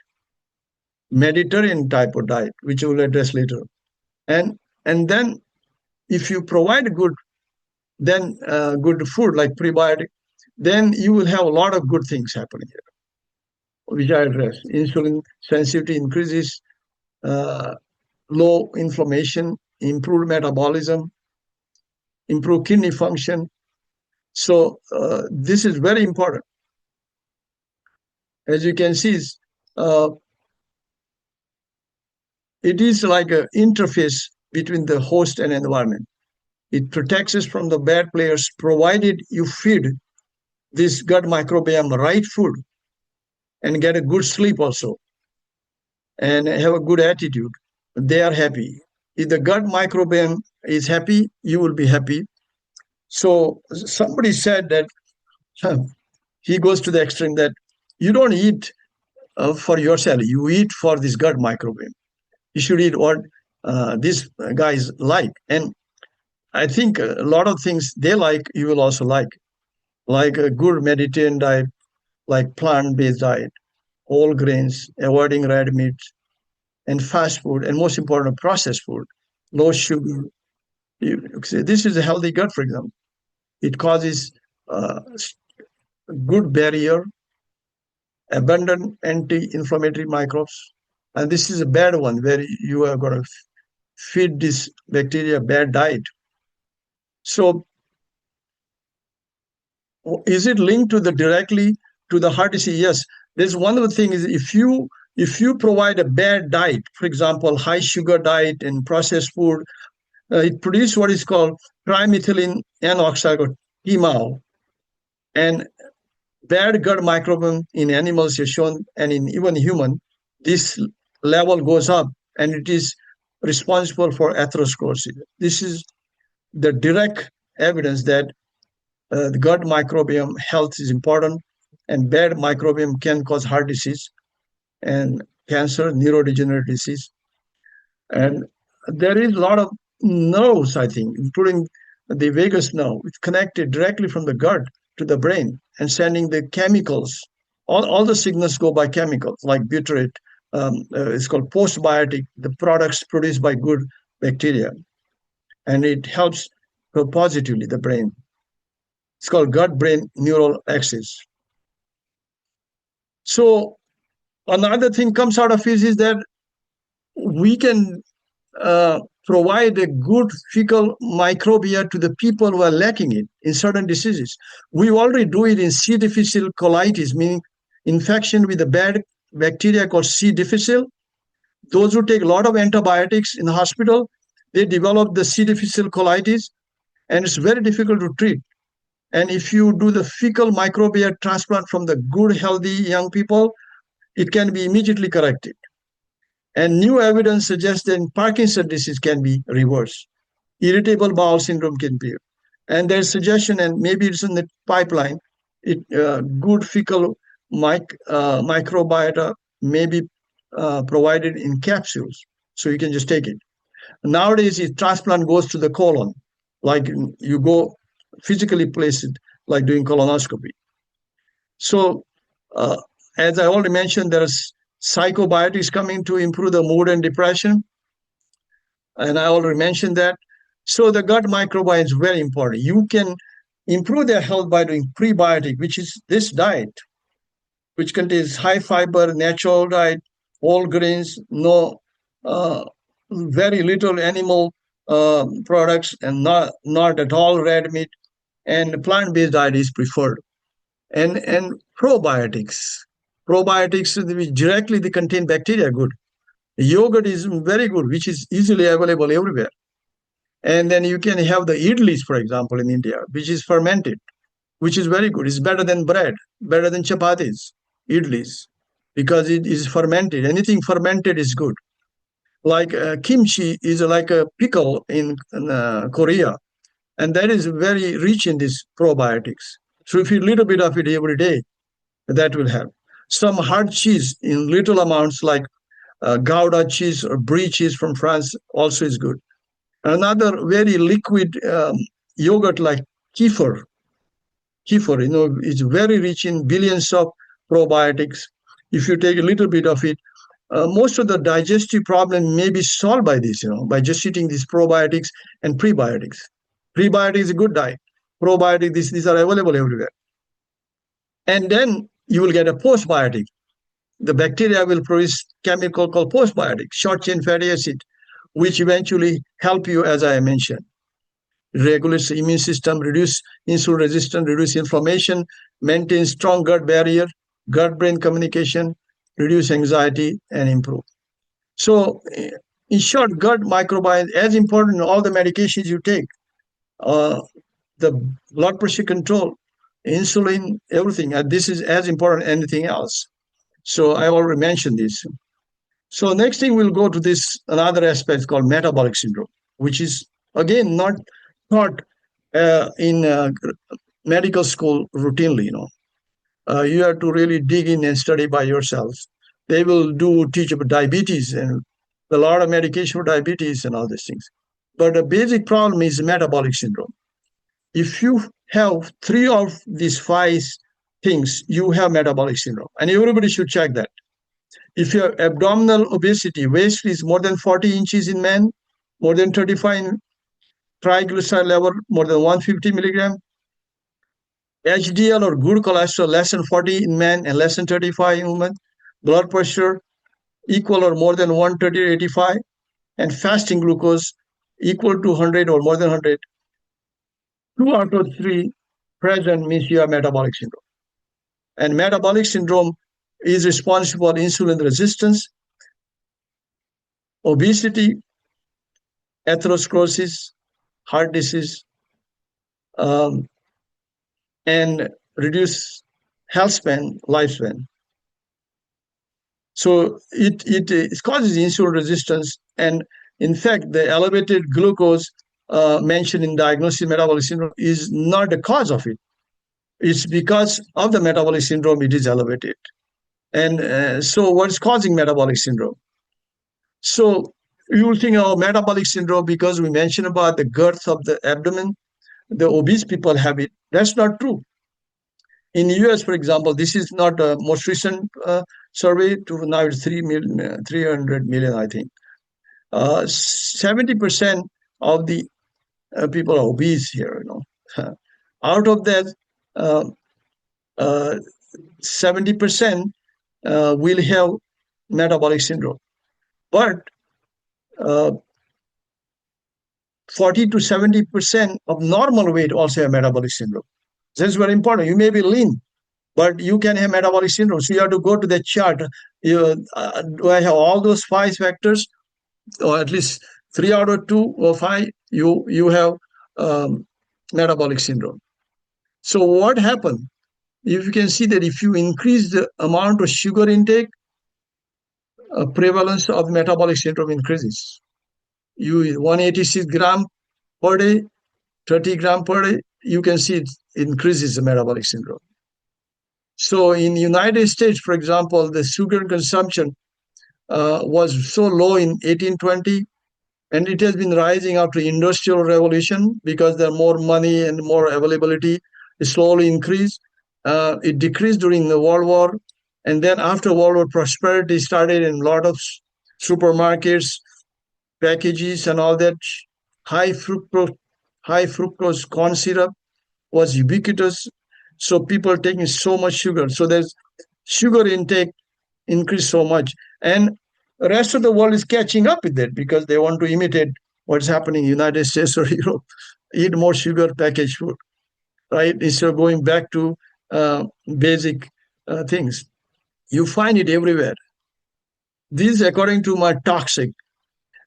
Mediterranean type of diet, which we'll address later, and then if you provide good food like prebiotic, then you will have a lot of good things happening here, which I address. Insulin sensitivity increases, low inflammation, improved metabolism, improved kidney function. So this is very important. As you can see, it is like an interface between the host and environment. It protects us from the bad players, provided you feed this gut microbiome right food and get a good sleep also and have a good attitude. They are happy. If the gut microbiome is happy, you will be happy. So somebody said that he goes to the extreme that you don't eat for yourself, you eat for this gut microbiome. You should eat what these guys like. And I think a lot of things they like, you will also like a good Mediterranean diet, like plant-based diet, whole grains, avoiding red meat, and fast food, and most important, processed food, low sugar. This is a healthy gut, for example. It causes good barrier, abundant anti-inflammatory microbes. And this is a bad one where you are going to feed this bacteria bad diet. So is it linked to directly to the heart disease? Yes. There's one of the things is if you provide a bad diet, for example, high sugar diet and processed food, it produces what is called trimethylene N-oxide or TMAO. And bad gut microbiome in animals is shown, and in even human, this level goes up, and it is responsible for atherosclerosis. This is the direct evidence that the gut microbiome health is important, and bad microbiome can cause heart disease and cancer, neurodegenerative disease. And there is a lot of nerves, I think, including the vagus nerve. It's connected directly from the gut to the brain and sending the chemicals. All the signals go by chemicals like butyrate. It's called postbiotic, the products produced by good bacteria. And it helps positively the brain. It's called gut-brain neural axis. So another thing comes out of this is that we can provide a good fecal microbia to the people who are lacking it in certain diseases. We already do it in C. difficile colitis, meaning infection with a bad bacteria called C. difficile. Those who take a lot of antibiotics in the hospital, they develop the C. difficile colitis, and it's very difficult to treat. And if you do the fecal microbia transplant from the good, healthy young people, it can be immediately corrected. And new evidence suggests that Parkinson's disease can be reversed. Irritable bowel syndrome can be. And there's suggestion, and maybe it's in the pipeline, good fecal microbiota may be provided in capsules. So you can just take it. Nowadays, if transplant goes to the colon, like you go physically place it, like doing colonoscopy. So as I already mentioned, there's psychobiotics coming to improve the mood and depression. And I already mentioned that. So the gut microbiome is very important. You can improve their health by doing prebiotic, which is this diet, which contains high fiber, natural diet, whole grains, no very little animal products, and not at all red meat, and plant-based diet is preferred. And probiotics which directly they contain bacteria, good. Yogurt is very good, which is easily available everywhere. And then you can have the idlis, for example, in India, which is fermented, which is very good. It's better than bread, better than chapatis, idlis, because it is fermented. Anything fermented is good. Like kimchi is like a pickle in Korea, and that is very rich in these probiotics. So if you eat a little bit of it every day, that will help. Some hard cheese in little amounts, like Gouda cheese or Brie cheese from France, also is good. Another very liquid yogurt like kefir, is very rich in billions of probiotics. If you take a little bit of it, most of the digestive problem may be solved by this, by just eating these probiotics and prebiotics. Prebiotics is a good diet. Probiotics, these are available everywhere. And then you will get a postbiotic. The bacteria will produce chemical called postbiotic, short chain fatty acid, which eventually help you, as I mentioned. Regulates the immune system, reduce insulin resistance, reduce inflammation, maintain strong gut barrier, gut-brain communication, reduce anxiety, and improve. So in short, gut microbiome is as important in all the medications you take. The blood pressure control, insulin, everything. And this is as important as anything else. So I already mentioned this. So next thing we'll go to this another aspect called metabolic syndrome, which is again not taught in medical school routinely. You have to really dig in and study by yourself. They will teach about diabetes and a lot of medication for diabetes and all these things. But the basic problem is metabolic syndrome. If you have 3 of these 5 things, you have metabolic syndrome, and everybody should check that. If you have abdominal obesity, waist is more than 40 inches in men, more than 35 in triglyceride level, more than 150 milligram, HDL or good cholesterol less than 40 in men and less than 35 in women, blood pressure equal or more than 130/85, and fasting glucose equal to 100 or more than 100, 2 out of 3 present means you have metabolic syndrome. And metabolic syndrome is responsible for insulin resistance, obesity, atherosclerosis, heart disease, and reduce healthspan, lifespan. So it causes insulin resistance, and in fact, the elevated glucose mentioned in diagnosis of metabolic syndrome is not the cause of it. It's because of the metabolic syndrome it is elevated. And so what's causing metabolic syndrome? So you will think of metabolic syndrome because we mentioned about the girth of the abdomen. The obese people have it. That's not true. In the US, for example, this is not a most recent survey. Now it's 300 million, I think. 70% of the people are obese here. Out of that, 70% will have metabolic syndrome. But 40 to 70% of normal weight also have metabolic syndrome. That's very important. You may be lean, but you can have metabolic syndrome. So you have to go to the chart. Do I have all those 5 factors, or at least 3 out of 2 or 5? You have metabolic syndrome. So what happened? If you can see that if you increase the amount of sugar intake, prevalence of metabolic syndrome increases. 186 gram per day, 30 gram per day, you can see it increases the metabolic syndrome. So in the United States, for example, the sugar consumption was so low in 1820, and it has been rising after the Industrial Revolution because there are more money and more availability. It slowly increased. It decreased during the World War, and then after World War, prosperity started in a lot of supermarkets, packages, and all that. High fructose corn syrup was ubiquitous, so people are taking so much sugar. So there's sugar intake increased so much, and the rest of the world is catching up with it because they want to imitate what's happening in the United States or Europe, eat more sugar packaged food, right? Instead of going back to basic things. You find it everywhere. These, according to my toxic,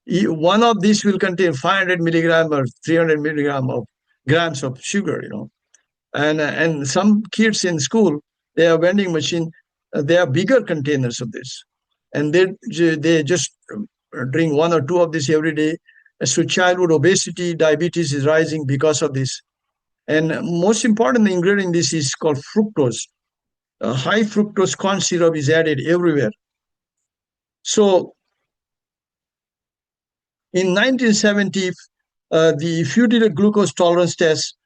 one of these will contain 500 milligram or 300 milligram of grams of sugar, and some kids in school, they have vending machine, they have bigger containers of this, and they just drink 1 or 2 of this every day. So childhood obesity, diabetes is rising because of this. And most important ingredient in this is called fructose. High fructose corn syrup is added everywhere. So in 1970, if you did a glucose tolerance test,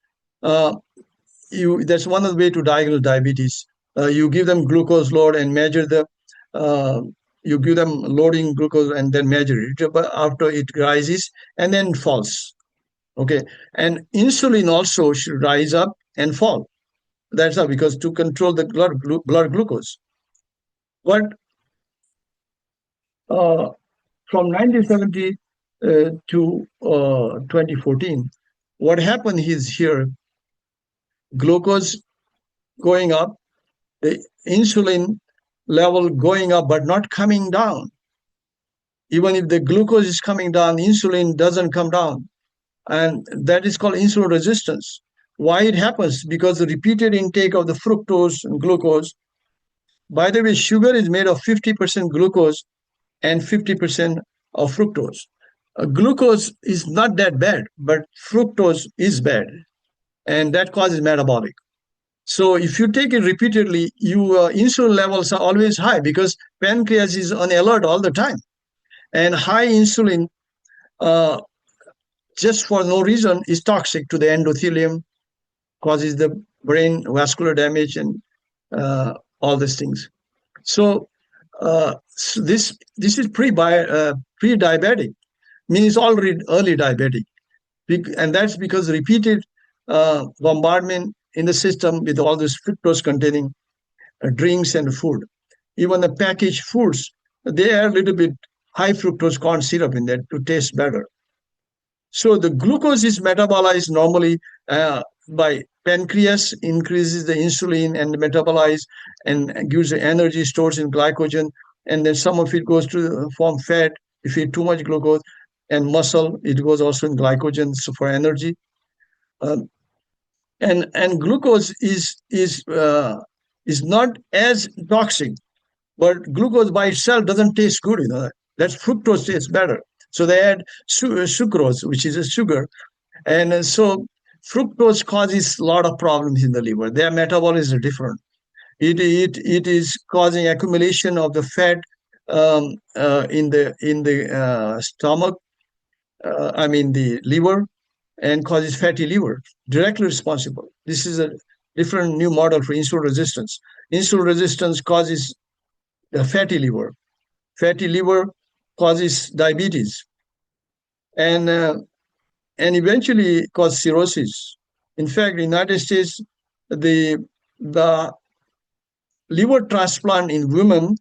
that's one of the way to diagnose diabetes. You give them glucose load and measure you give them loading glucose and then measure it after it rises and then falls. Okay, and insulin also should rise up and fall. That's how, because to control the blood glucose. But from 1970 to 2014, what happened is here, glucose going up, the insulin level going up, but not coming down. Even if the glucose is coming down, insulin doesn't come down. And that is called insulin resistance. Why it happens? Because the repeated intake of the fructose and glucose. By the way, sugar is made of 50% glucose and 50% of fructose. Glucose is not that bad, but fructose is bad, and that causes metabolic. So if you take it repeatedly, your insulin levels are always high because pancreas is on alert all the time. And high insulin, just for no reason, is toxic to the endothelium, causes the brain vascular damage and all these things. So, this is pre-diabetic, means already early diabetic, and that's because repeated bombardment in the system with all this fructose-containing drinks and food. Even the packaged foods, they add a little bit high fructose corn syrup in that to taste better. So the glucose is metabolized normally by pancreas, increases the insulin and metabolized and gives the energy, stores in glycogen, and then some of it goes to form fat if you eat too much glucose, and muscle, it goes also in glycogen for energy. And glucose is not as toxic, but glucose by itself doesn't taste good. That's fructose tastes better. So they add sucrose, which is a sugar, and so fructose causes a lot of problems in the liver. Their metabolism is different. It is causing accumulation of the fat in the stomach. The liver, and causes fatty liver. Directly responsible. This is a different new model for insulin resistance. Insulin resistance causes the fatty liver. Fatty liver causes diabetes, and eventually cause cirrhosis. In fact, in the United States, the liver transplant in women,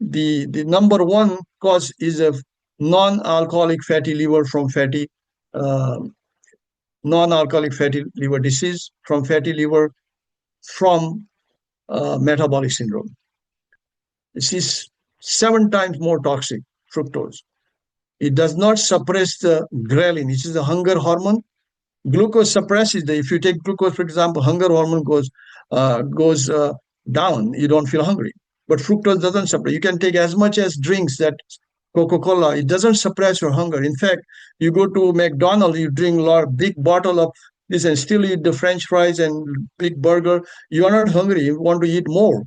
the number one cause is a non-alcoholic fatty liver from fatty non-alcoholic fatty liver disease, from fatty liver, from metabolic syndrome. This is 7 times more toxic, fructose. It does not suppress the ghrelin, which is the hunger hormone. Glucose suppresses if you take glucose, for example, hunger hormone goes down. You don't feel hungry. But fructose doesn't suppress. You can take as much as drinks, that Coca-Cola. It doesn't suppress your hunger. In fact, you go to McDonald's, you drink a big bottle of this and still eat the French fries and big burger. You are not hungry. You want to eat more.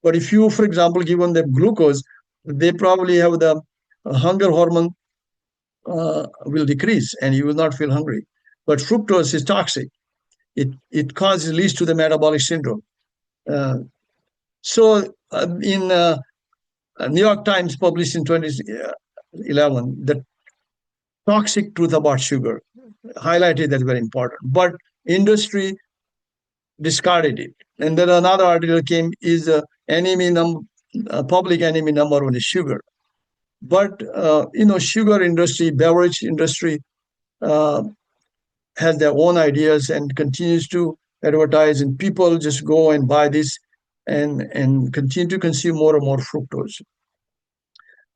But if you, for example, give them glucose, they probably have the hunger hormone will decrease and you will not feel hungry. But fructose is toxic. It leads to the metabolic syndrome. So in New York Times published in 2011, the toxic truth about sugar highlighted that very important. But industry discarded it. And then another article came, is public enemy number one is sugar. But sugar industry, beverage industry has their own ideas and continues to advertise, and people just go and buy this and continue to consume more and more fructose.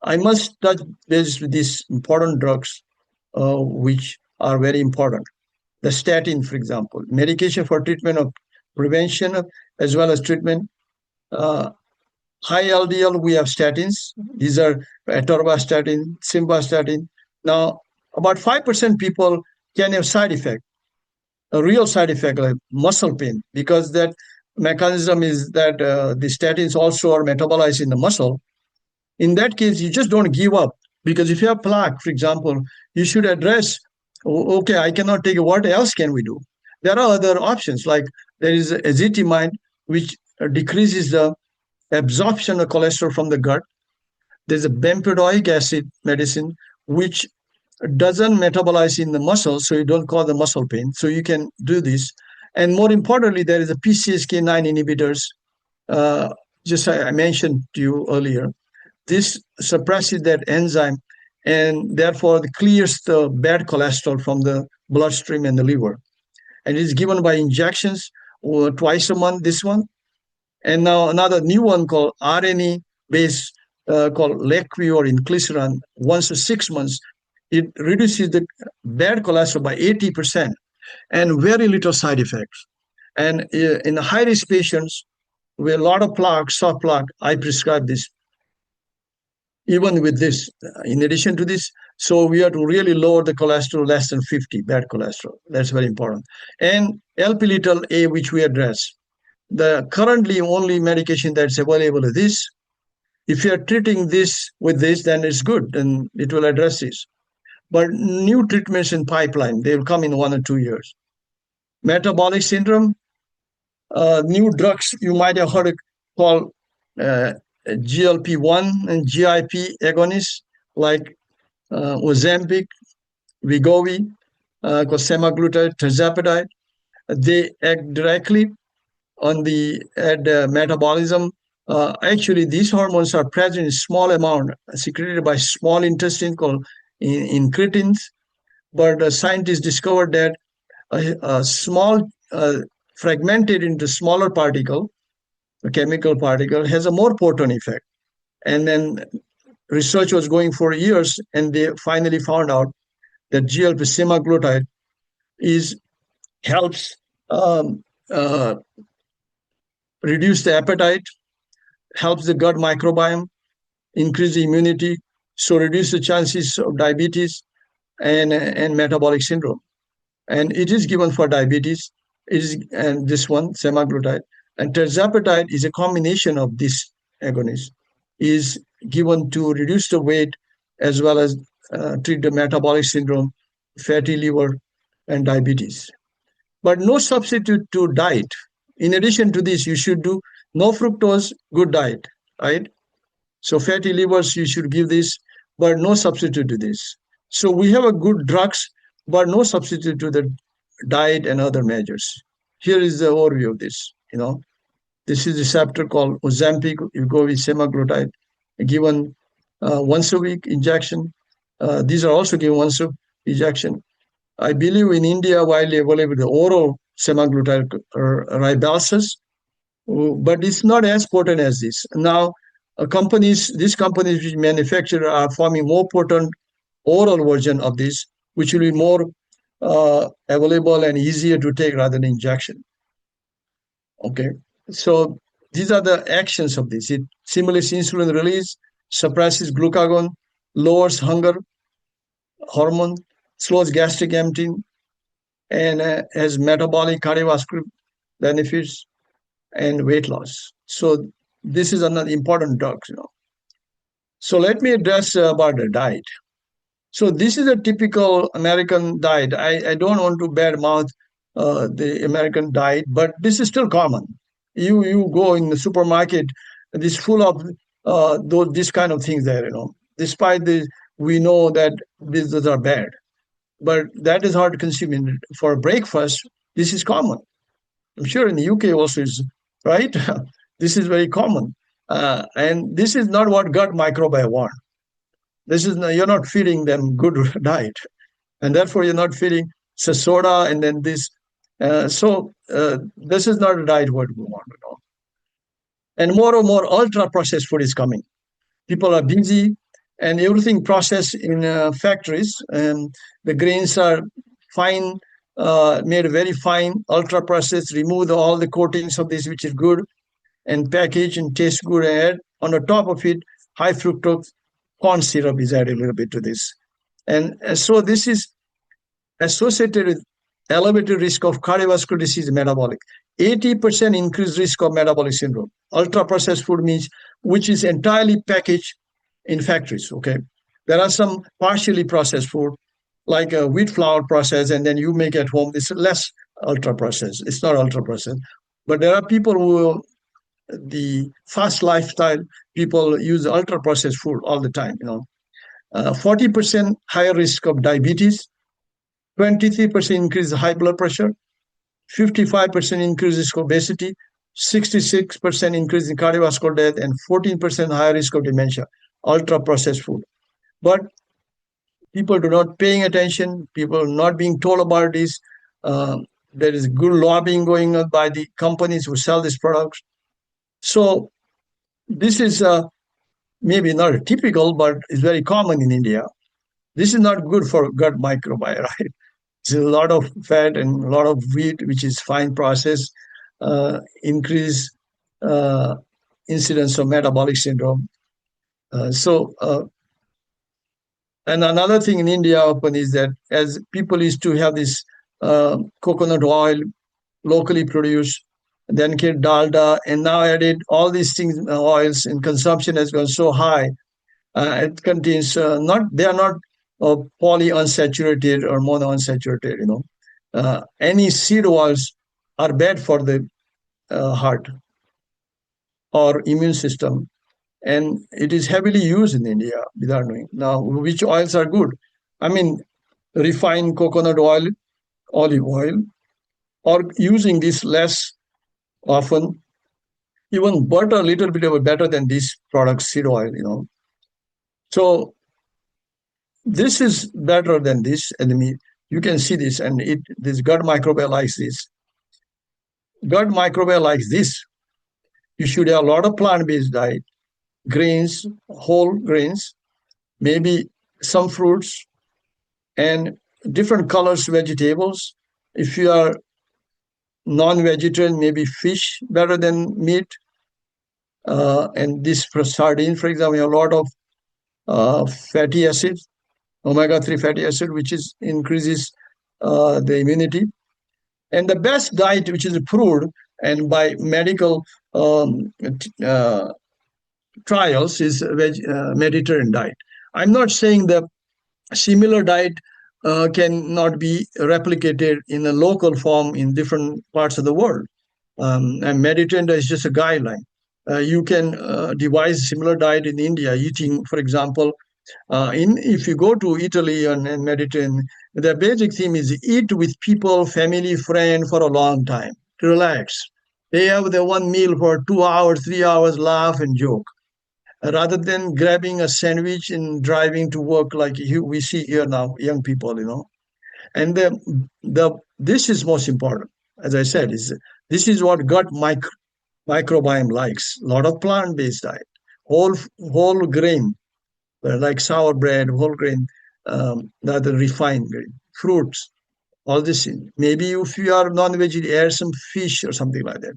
I must touch base with these important drugs, which are very important. The statin, for example, medication for treatment of prevention as well as treatment. High LDL, we have statins. These are atorvastatin, simvastatin. Now, about 5% people can have side effect, a real side effect like muscle pain, because that mechanism is that the statins also are metabolized in the muscle. In that case, you just don't give up, because if you have plaque, for example, you should address, okay, I cannot take it. What else can we do? There are other options, like there is ezetimibe, which decreases the absorption of cholesterol from the gut. There's a bempedoic acid medicine, which doesn't metabolize in the muscle, so you don't cause the muscle pain. So you can do this. And more importantly, there is a PCSK9 inhibitors, just I mentioned to you earlier. This suppresses that enzyme and therefore clears the bad cholesterol from the bloodstream and the liver. And it is given by injections or twice a month, this one. And now another new one called RNA-based called Leqvio or inclisiran, once a 6 months. It reduces the bad cholesterol by 80% and very little side effects. And in high-risk patients with a lot of plaque, soft plaque, I prescribe this. Even with this, in addition to this, so we have to really lower the cholesterol less than 50, bad cholesterol. That's very important. And LP(a), which we address. The currently only medication that's available is this. If you are treating this with this, then it's good, and it will address this. But new treatments in pipeline, they will come in 1 or 2 years. Metabolic syndrome, new drugs you might have heard called GLP-1 and GIP agonists, like Ozempic, Wegovy, semaglutide, tirzepatide. They act directly on the metabolism. Actually, these hormones are present in small amount, secreted by small intestine called incretins. But scientists discovered that a small fragmented into smaller particle, a chemical particle, has a more potent effect. And then research was going for years, and they finally found out that GLP semaglutide helps reduce the appetite, helps the gut microbiome, increase the immunity, so reduce the chances of diabetes and metabolic syndrome. And it is given for diabetes. And this one, semaglutide. And tirzepatide is a combination of this agonist, is given to reduce the weight as well as treat the metabolic syndrome, fatty liver, and diabetes. But no substitute to diet. In addition to this, you should do no fructose, good diet, right? So fatty livers, you should give this, but no substitute to this. So we have a good drugs, but no substitute to the diet and other measures. Here is the overview of this. This is a receptor called Ozempic, Wegovy, semaglutide, given once a week injection. These are also given once a injection. I believe in India, widely available, the oral semaglutide ribelsis, but it's not as potent as this. Now, these companies which manufacture are forming more potent oral version of this, which will be more available and easier to take rather than injection. Okay, so these are the actions of this. It stimulates insulin release, suppresses glucagon, lowers hunger hormone, slows gastric emptying, and has metabolic cardiovascular benefits and weight loss. So this is another important drug. So let me address about the diet. So this is a typical American diet. I don't want to badmouth the American diet, but this is still common. You go in the supermarket, it's full of this kind of things there. Despite this, we know that these are bad, but that is hard to consume. For breakfast, this is common. I'm sure in the UK also is, right? This is very common, and this is not what gut microbiome want. You're not feeding them good diet, and therefore you're not feeding soda and then this. This is not a diet what we want at all. And more and more ultra processed food is coming. People are busy, and everything processed in factories. And the grains are fine, made very fine, ultra processed. Remove all the coatings of this, which is good, and package and taste good. And add on the top of it, high fructose corn syrup is added a little bit to this. And so this is associated with elevated risk of cardiovascular disease, metabolic. 80% increased risk of metabolic syndrome. Ultra processed food means which is entirely packaged in factories. Okay, there are some partially processed food like a wheat flour process, and then you make at home. It's less ultra processed. It's not ultra processed, but there are people who the fast lifestyle people use ultra processed food all the time. 40% higher risk of diabetes, 23% increase high blood pressure, 55% increase risk of obesity, 66% increase in cardiovascular death, and 14% higher risk of dementia. Ultra processed food. But people do not paying attention. People are not being told about this. There is good lobbying going on by the companies who sell these products. So this is maybe not typical, but it's very common in India. This is not good for gut microbiome, right? It's a lot of fat and a lot of wheat, which is fine processed, increase incidence of metabolic syndrome. And another thing in India often is that as people used to have this coconut oil locally produced, then get dalda, and now added all these things, oils, and consumption has gone so high. It contains they are not polyunsaturated or monounsaturated. Any seed oils are bad for the heart or immune system, and it is heavily used in India without knowing. Now, which oils are good? I mean, refined coconut oil, olive oil, or using this less often. Even butter, a little bit better than these products, seed oil. So this is better than this, and you can see this, and this gut microbiome likes this. Gut microbiome likes this. You should have a lot of plant-based diet, grains, whole grains, maybe some fruits, and different colors vegetables. If you are non-vegetarian, maybe fish better than meat. And this for sardine, for example, a lot of fatty acids, omega-3 fatty acid, which increases the immunity. And the best diet, which is approved and by medical trials, is Mediterranean diet. I'm not saying the similar diet cannot be replicated in a local form in different parts of the world. And Mediterranean is just a guideline. You can devise similar diet in India, eating, for example, if you go to Italy and Mediterranean, the basic theme is eat with people, family, friend for a long time. Relax. They have their one meal for 2 hours, 3 hours, laugh and joke. Rather than grabbing a sandwich and driving to work like we see here now, young people, And this is most important, as I said, this is what gut microbiome likes. A lot of plant-based diet, whole grain, like sour bread, whole grain, not the refined grain, fruits, all this. Maybe if you are non-vegetarian, add some fish or something like that.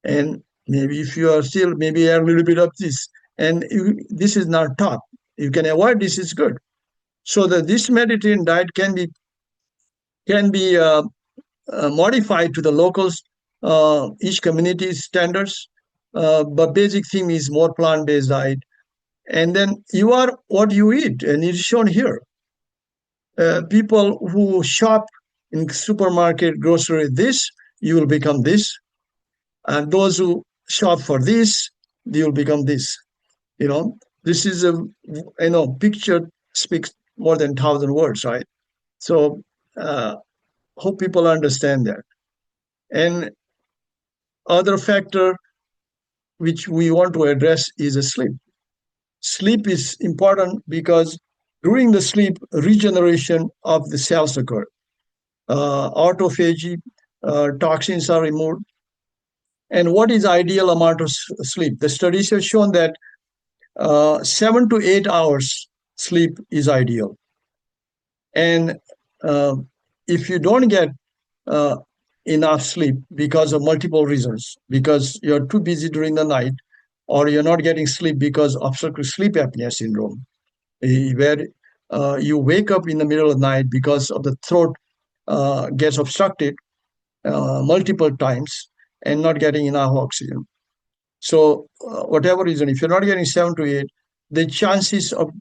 And maybe if you are still, maybe add a little bit of this. And this is not top. You can avoid this, is good. So that this Mediterranean diet can be modified to the locals, each community's standards. But basic theme is more plant-based diet. And then you are what you eat, and it's shown here. People who shop in supermarket, grocery, this, you will become this. And those who shop for this, you will become this. This is picture speaks more than 1,000 words, right? So hope people understand that. And other factor which we want to address is a sleep. Sleep is important because during the sleep, regeneration of the cells occur. Autophagy, toxins are removed. And what is ideal amount of sleep? The studies have shown that 7 to 8 hours sleep is ideal. And if you don't get enough sleep because of multiple reasons, because you're too busy during the night, or you're not getting sleep because of obstructive sleep apnea syndrome, where you wake up in the middle of the night because of the throat gets obstructed multiple times and not getting enough oxygen. So whatever reason, if you're not getting 7 to 8, the chances of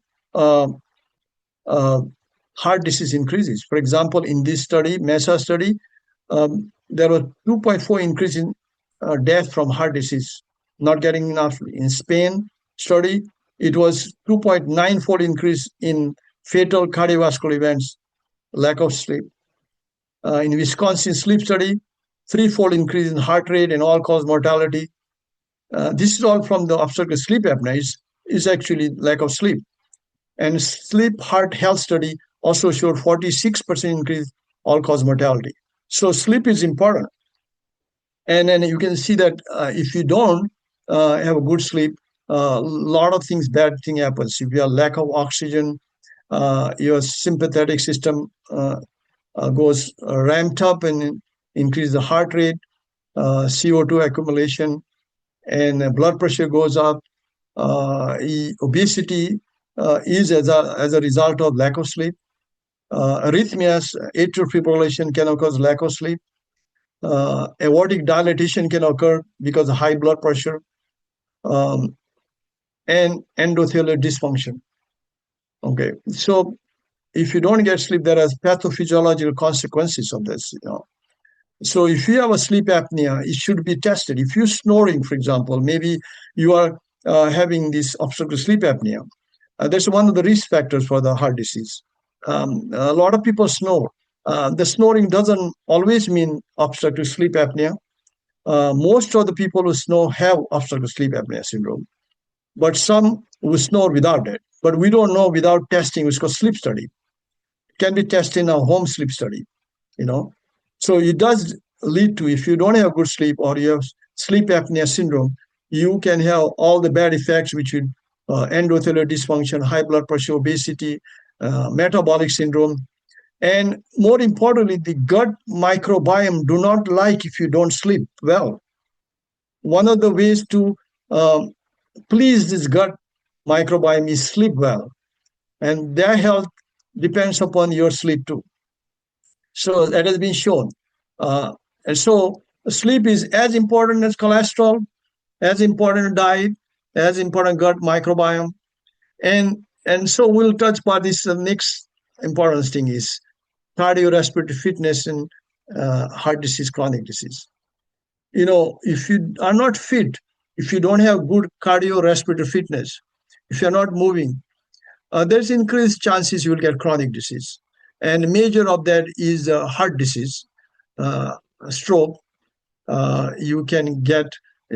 heart disease increases. For example, in this study, MESA study, there was 2.4 increase in death from heart disease, not getting enough. In Spain study, it was 2.9-fold increase in fatal cardiovascular events, lack of sleep. In Wisconsin sleep study, 3-fold increase in heart rate and all-cause mortality. This is all from the obstructive sleep apnea. Is actually lack of sleep. And sleep heart health study also showed 46% increase all-cause mortality. So sleep is important. And then you can see that if you don't have a good sleep, a lot of things, bad thing happens. If you have lack of oxygen, your sympathetic system goes ramped up and increase the heart rate, CO2 accumulation, and blood pressure goes up. Obesity is as a result of lack of sleep. Arrhythmias, atrial fibrillation can occur because lack of sleep. Aortic dilatation can occur because of high blood pressure, and endothelial dysfunction. Okay, so if you don't get sleep, there are pathophysiological consequences of this. So if you have a sleep apnea, it should be tested. If you're snoring, for example, maybe you are having this obstructive sleep apnea. That's one of the risk factors for the heart disease. A lot of people snore. The snoring doesn't always mean obstructive sleep apnea. Most of the people who snore have obstructive sleep apnea syndrome, but some who snore without it. But we don't know without testing, which is called sleep study. It can be tested in a home sleep study, So it does lead to, if you don't have good sleep or you have sleep apnea syndrome, you can have all the bad effects, which would endothelial dysfunction, high blood pressure, obesity, metabolic syndrome. And more importantly, the gut microbiome do not like if you don't sleep well. One of the ways to please this gut microbiome is sleep well. And their health depends upon your sleep too. So that has been shown. And so sleep is as important as cholesterol, as important diet, as important gut microbiome. And so we'll touch about this. The next important thing is cardiorespiratory fitness and heart disease, chronic disease. If you are not fit, if you don't have good cardiorespiratory fitness, if you're not moving, there's increased chances you will get chronic disease. And major of that is heart disease, stroke. You can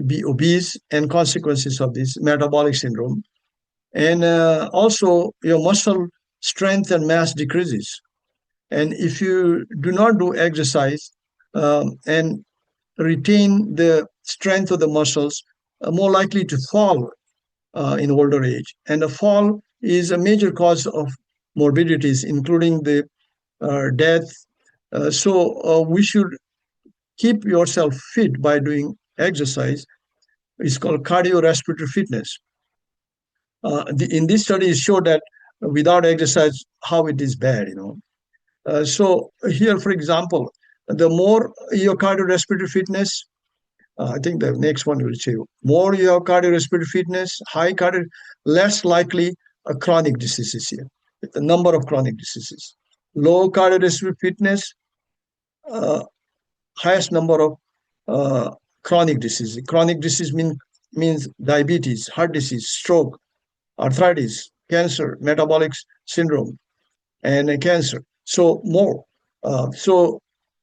be obese, and consequences of this metabolic syndrome. And also your muscle strength and mass decreases. And if you do not do exercise and retain the strength of the muscles, more likely to fall in older age. And a fall is a major cause of morbidities, including the death. So we should keep yourself fit by doing exercise. It's called cardiorespiratory fitness. In this study, it showed that without exercise, how it is bad, So here, for example, the more your cardiorespiratory fitness, I think the next one will show you, more you have cardiorespiratory fitness, high cardio, less likely chronic diseases here, the number of chronic diseases. Low cardiorespiratory fitness, highest number of chronic diseases. Chronic disease means diabetes, heart disease, stroke, arthritis, cancer, metabolic syndrome, and cancer. So more. So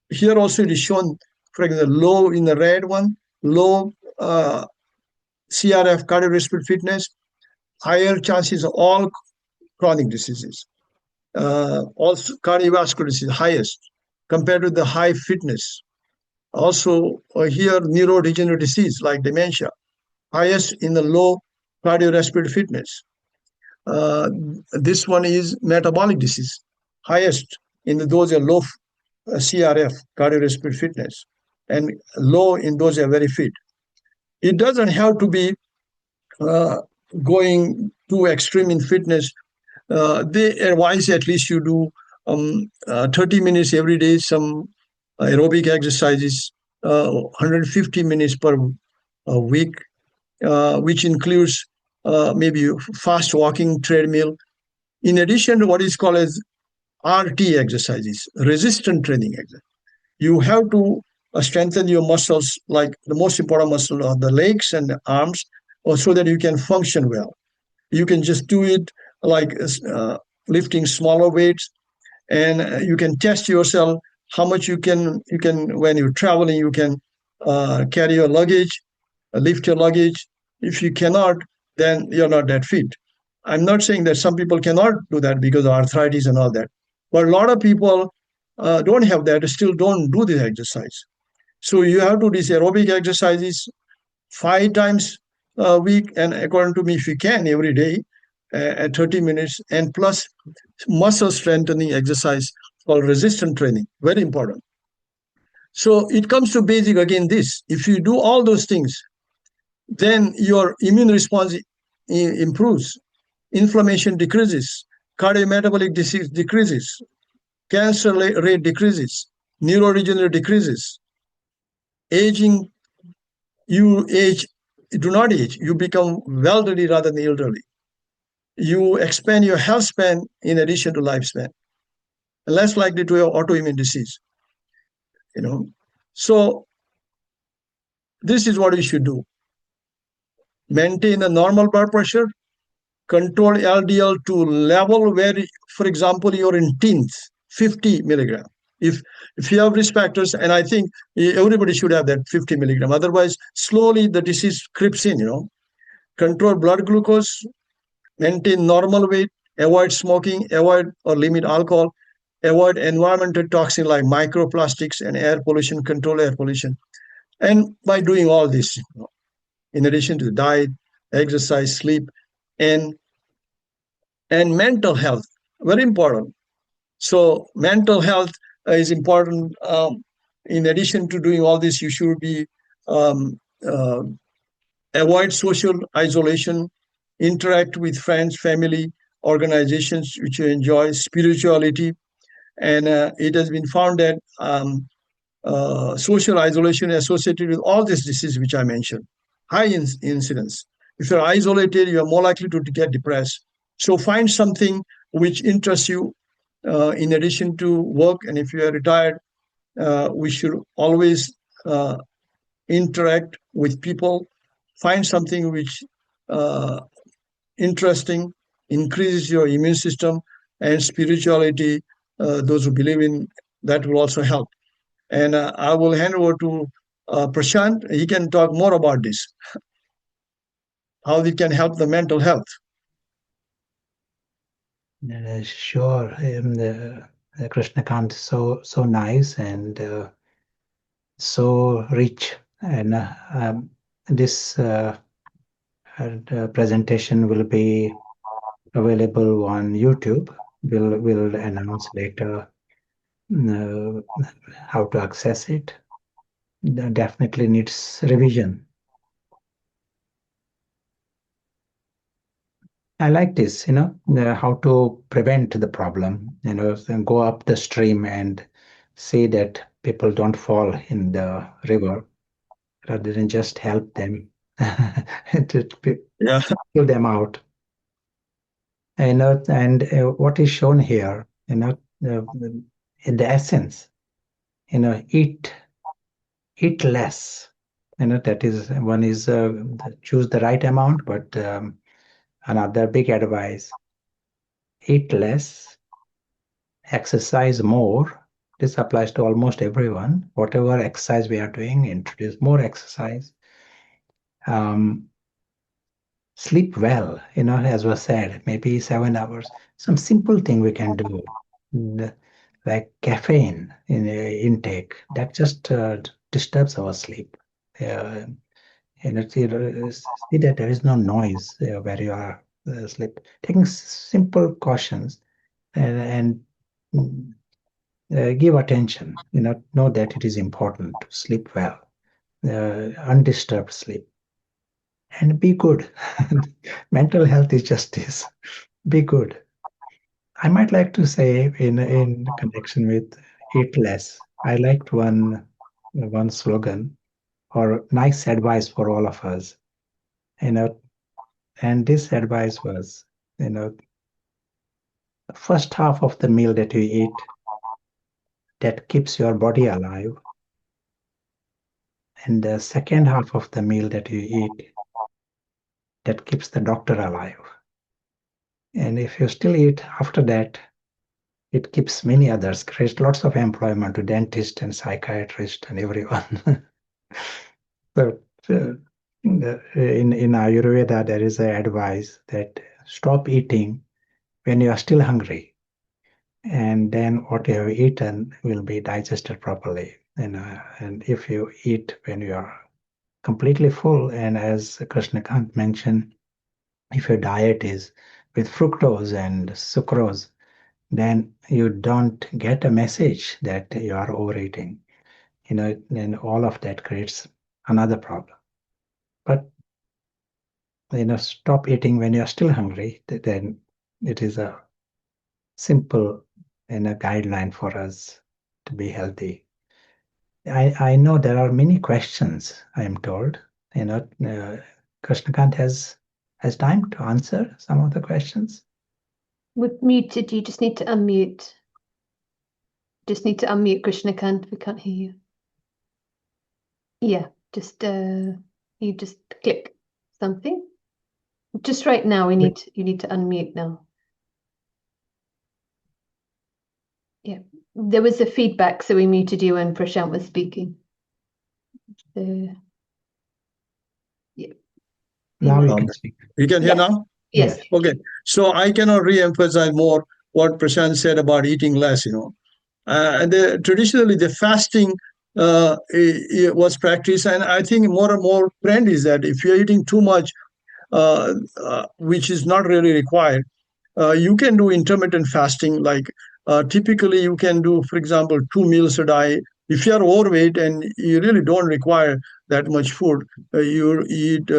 here also it is shown, for example, low in the red one, low CRF, cardiorespiratory fitness, higher chances of all chronic diseases. Also cardiovascular disease, highest compared to the high fitness. Also here neurodegenerative disease like dementia, highest in the low cardiorespiratory fitness. This one is metabolic disease, highest in those are low CRF, cardiorespiratory fitness, and low in those are very fit. It doesn't have to be going too extreme in fitness. They advise at least you do 30 minutes every day, some aerobic exercises, 150 minutes per week, which includes maybe fast walking, treadmill, in addition to what is called as RT exercises, resistance training exercise. You have to strengthen your muscles, like the most important muscle are the legs and the arms, so that you can function well. You can just do it like lifting smaller weights, and you can test yourself how much you can when you're traveling, you can carry your luggage, lift your luggage. If you cannot, then you're not that fit. I'm not saying that some people cannot do that because of arthritis and all that, but a lot of people don't have that, still don't do this exercise. So you have to do these aerobic exercises 5 times a week, and according to me, if you can, every day at 30 minutes, and plus muscle strengthening exercise called resistance training, very important. So it comes to basic again this, if you do all those things, then your immune response improves, inflammation decreases, cardiometabolic disease decreases, cancer rate decreases, neurodegenerative decreases, aging, you do not age, you become welderly rather than elderly. You expand your health span in addition to lifespan, less likely to have autoimmune disease. So this is what you should do. Maintain a normal blood pressure, control LDL to level where, for example, you're in teens, 50 milligram. If you have risk factors, and I think everybody should have that 50 milligram, otherwise slowly the disease creeps in, Control blood glucose, maintain normal weight, avoid smoking, avoid or limit alcohol, avoid environmental toxins like microplastics and air pollution, control air pollution. And by doing all this, in addition to diet, exercise, sleep, and mental health, very important. So mental health is important. In addition to doing all this, you should be avoid social isolation, interact with friends, family, organizations which you enjoy, spirituality. And it has been found that social isolation is associated with all these diseases which I mentioned, high incidence. If you're isolated, you're more likely to get depressed. So find something which interests you in addition to work. And if you are retired, we should always interact with people. Find something which interesting, increases your immune system, and spirituality. Those who believe in that will also help. And I will hand over to Prashant. He can talk more about this, how it can help the mental health. Sure. Krishnakant, so nice and so rich. And this presentation will be available on YouTube. We'll announce later how to access it. That definitely needs revision. I like this, how to prevent the problem, and go up the stream and see that people don't fall in the river rather than just help them to pull them out. And what is shown here, in the essence, eat less. That is, one is choose the right amount, but another big advice: eat less, exercise more. This applies to almost everyone. Whatever exercise we are doing, introduce more exercise. Sleep well, as was said, maybe 7 hours. Some simple thing we can do, like caffeine intake, that just disturbs our sleep. See that there is no noise where you are asleep. Taking simple cautions and give attention, know that it is important to sleep well, undisturbed sleep. And be good. Mental health is just this. Be good. I might like to say in connection with eat less, I liked one slogan or nice advice for all of us. And this advice was, the first half of the meal that you eat, that keeps your body alive. And the second half of the meal that you eat, that keeps the doctor alive. And if you still eat after that, it keeps many others, creates lots of employment to dentists and psychiatrists and everyone. So in Ayurveda, there is an advice that stop eating when you are still hungry, and then what you have eaten will be digested properly. And if you eat when you are completely full, and as Krishnakant mentioned, if your diet is with fructose and sucrose, then you don't get a message that you are overeating. And all of that creates another problem. But stop eating when you're still hungry. Then it is a simple and a guideline for us to be healthy. I know there are many questions, I am told. Krishnakant has time to answer some of the questions. We're muted. You just need to unmute. Just need to unmute, Krishnakant. We can't hear you. Yeah, just you just click something. Just right now, you need to unmute now. Yeah, there was a feedback, so we muted you when Prashant was speaking. So, yeah. Now you can speak. You can hear now? Yes. Okay. So I cannot re-emphasize more what Prashant said about eating less, And traditionally, the fasting was practiced. And I think more and more trend is that if you're eating too much, which is not really required, you can do intermittent fasting. Like typically you can do, for example, 2 meals a day. If you are overweight and you really don't require that much food, you eat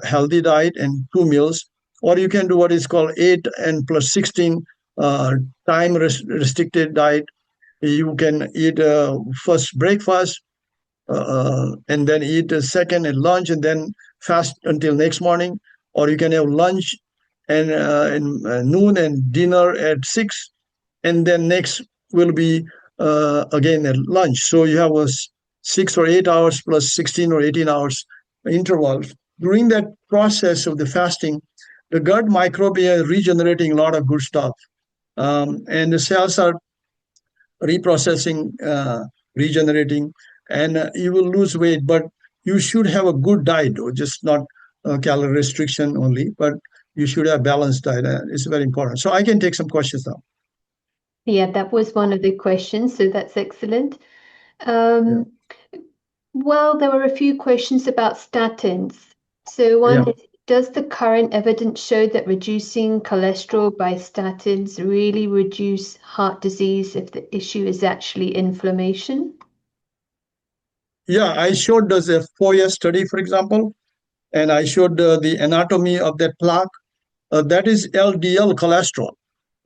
healthy diet and 2 meals. Or you can do what is called 8 and plus 16 time restricted diet. You can eat first breakfast and then eat a second at lunch and then fast until next morning. Or you can have lunch and noon and dinner at 6, and then next will be again at lunch. So you have a 6 or 8 hours plus 16 or 18 hours interval. During that process of the fasting, the gut microbiome is regenerating a lot of good stuff, and the cells are reprocessing, regenerating, and you will lose weight. But you should have a good diet, or just not calorie restriction only, but you should have balanced diet. It's very important. So I can take some questions now. Yeah, that was one of the questions, so that's excellent. Well, there were a few questions about statins. So one is, does the current evidence show that reducing cholesterol by statins really reduce heart disease if the issue is actually inflammation? Yeah, I showed a 4-year study, for example, and I showed the anatomy of that plaque. That is LDL cholesterol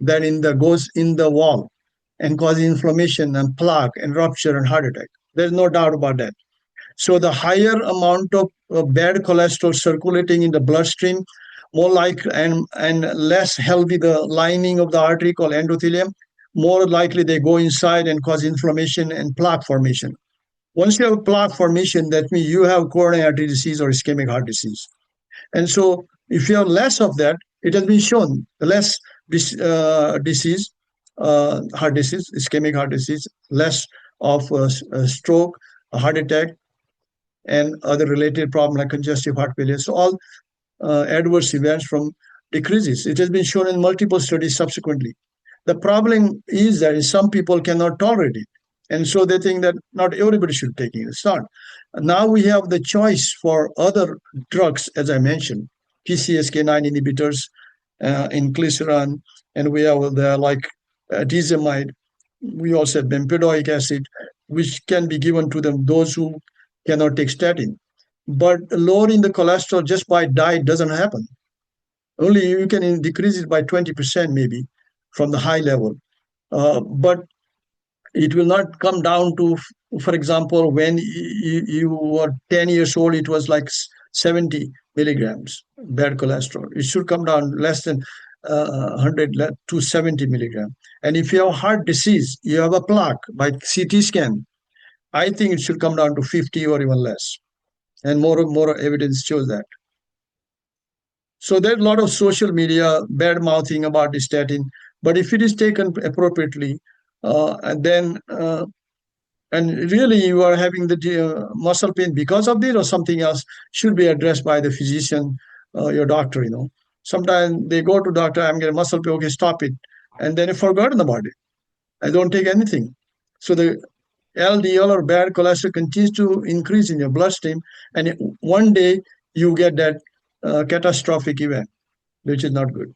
that goes in the wall and causes inflammation and plaque and rupture and heart attack. There's no doubt about that. So the higher amount of bad cholesterol circulating in the bloodstream, more likely and less healthy the lining of the artery called endothelium, more likely they go inside and cause inflammation and plaque formation. Once you have plaque formation, that means you have coronary artery disease or ischemic heart disease. And so if you have less of that, it has been shown less disease, heart disease, ischemic heart disease, less of stroke, a heart attack, and other related problems like congestive heart failure. So all adverse events from decreases. It has been shown in multiple studies subsequently. The problem is that some people cannot tolerate it. And so they think that not everybody should take it. It's not. Now we have the choice for other drugs, as I mentioned, PCSK9 inhibitors, inclisiran, and we have the like atezomide. We also have bempedoic acid, which can be given to them, those who cannot take statin. But lowering the cholesterol just by diet doesn't happen. Only you can decrease it by 20% maybe from the high level. But it will not come down to, for example, when you were 10 years old, it was like 70 milligrams bad cholesterol. It should come down less than 100 to 70 milligrams. And if you have heart disease, you have a plaque by CT scan, I think it should come down to 50 or even less. And more evidence shows that. So there's a lot of social media bad mouthing about the statin, but if it is taken appropriately, then and really you are having the muscle pain because of this or something else, should be addressed by the physician, your doctor. Sometimes they go to doctor, I'm getting muscle pain, okay, stop it, and then you've forgotten about it. I don't take anything. So the LDL or bad cholesterol continues to increase in your bloodstream, and one day you get that catastrophic event, which is not good.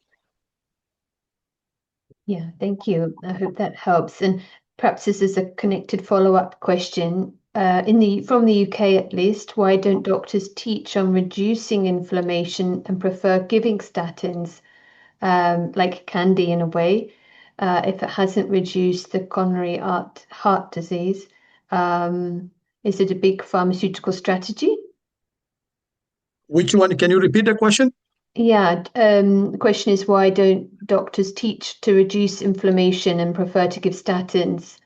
Yeah, thank you. I hope that helps. And perhaps this is a connected follow-up question. From the UK at least, why don't doctors teach on reducing inflammation and prefer giving statins, like candy in a way, if it hasn't reduced the coronary heart disease? Is it a big pharmaceutical strategy? Which one? Can you repeat the question? Yeah, the question is, why don't doctors teach to reduce inflammation and prefer to give statins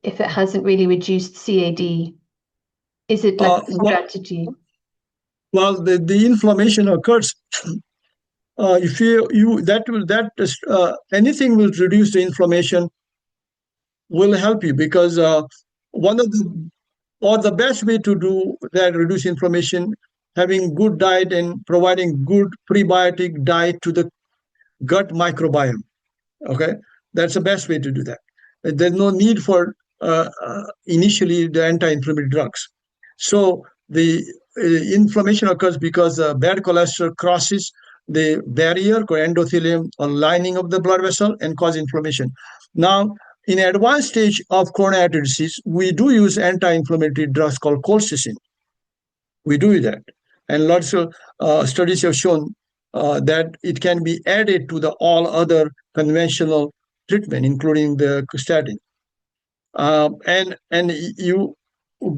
if it hasn't really reduced CAD? Is it like a strategy? Well, the inflammation occurs. If anything will reduce the inflammation will help you, because one of the best way to do that, reduce inflammation, having good diet and providing good prebiotic diet to the gut microbiome. Okay, that's the best way to do that. There's no need for initially the anti-inflammatory drugs. So the inflammation occurs because bad cholesterol crosses the barrier or endothelium or lining of the blood vessel and cause inflammation. Now, in advanced stage of coronary artery disease, we do use anti-inflammatory drugs called colchicine. We do that, and lots of studies have shown that it can be added to the all other conventional treatment, including the statin. And you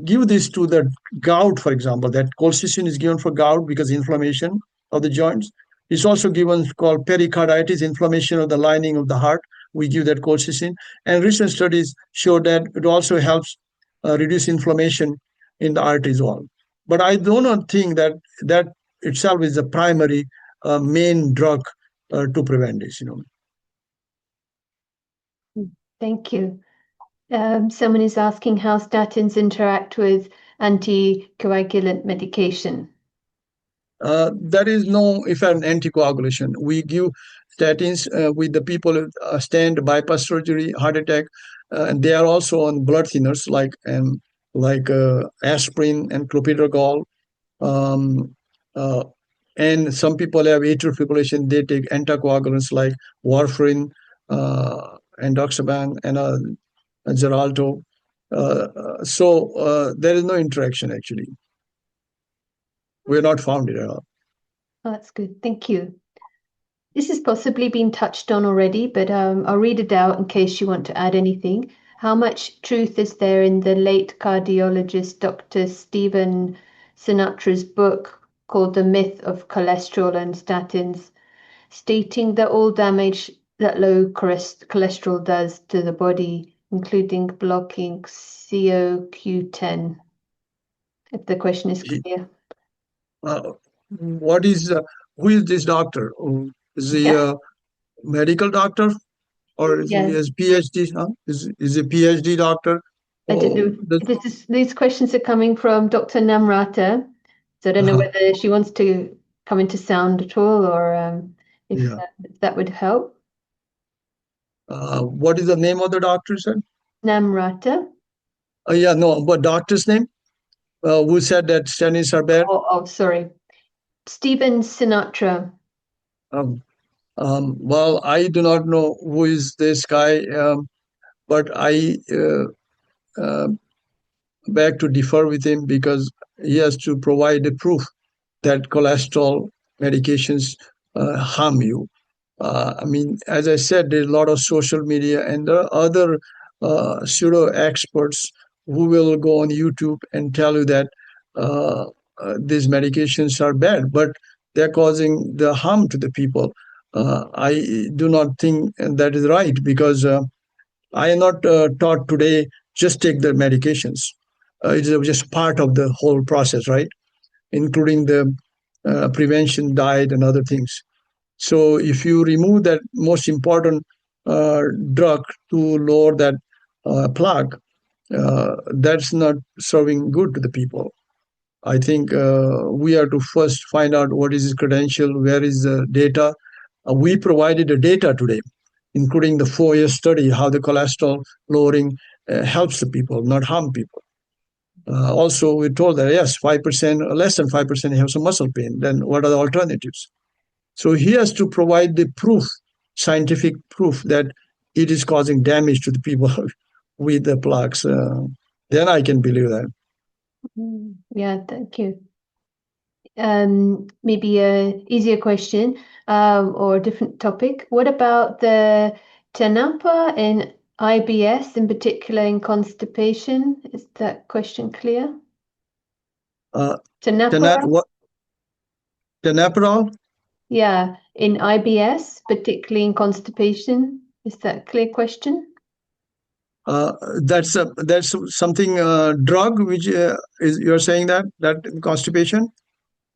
give this to the gout, for example. That colchicine is given for gout because inflammation of the joints. It's also given called pericarditis, inflammation of the lining of the heart. We give that colchicine. And recent studies show that it also helps reduce inflammation in the arteries wall. But I do not think that itself is the primary main drug to prevent this. Thank you. Someone is asking how statins interact with anticoagulant medication. there is no effect on anticoagulation. We give statins with the people with stent, bypass surgery, heart attack, and they are also on blood thinners like aspirin and clopidogrel. Um, uh, and some people have atrial fibrillation. They take anticoagulants like warfarin, endoxaban, and Xarelto. So there is no interaction actually. We're not found it at all. Oh, that's good. Thank you. This has possibly been touched on already, but I'll read it out in case you want to add anything. How much truth is there in the late cardiologist Dr. Stephen Sinatra's book called The Myth of Cholesterol and Statins, stating that all damage that low cholesterol does to the body, including blocking CoQ10? If the question is clear. What is who is this doctor? Is he a medical doctor, or is he has PhD? Huh? Is he a PhD doctor? I don't know. These questions are coming from Dr. Namrata, so I don't know whether she wants to come into sound at all, or if that would help. What is the name of the doctor, sir? Namrata. But doctor's name? Who said that statins are bad? Oh, sorry. Stephen Sinatra. Well, I do not know who is this guy, but I beg to differ with him because he has to provide the proof that cholesterol medications harm you. I mean, as I said, there's a lot of social media and there are other pseudo experts who will go on YouTube and tell you that these medications are bad, but they're causing the harm to the people. I do not think that is right because I am not taught today just take the medications. It's just part of the whole process, right? Including the prevention, diet, and other things. So if you remove that most important drug to lower that plaque, that's not serving good to the people. I think we have to first find out what is his credential, where is the data. We provided the data today, including the 4-year study, how the cholesterol lowering helps the people, not harm people. Also, we told that, yes, 5%, less than 5% have some muscle pain. Then what are the alternatives? So he has to provide the proof, scientific proof that it is causing damage to the people with the plaques. Then I can believe that. Yeah, thank you. Maybe a easier question or a different topic. What about the TANAPA and IBS, in particular in constipation? Is that question clear? Tanaprol? Yeah, in IBS, particularly in constipation. Is that a clear question? That's something drug which is you're saying that constipation.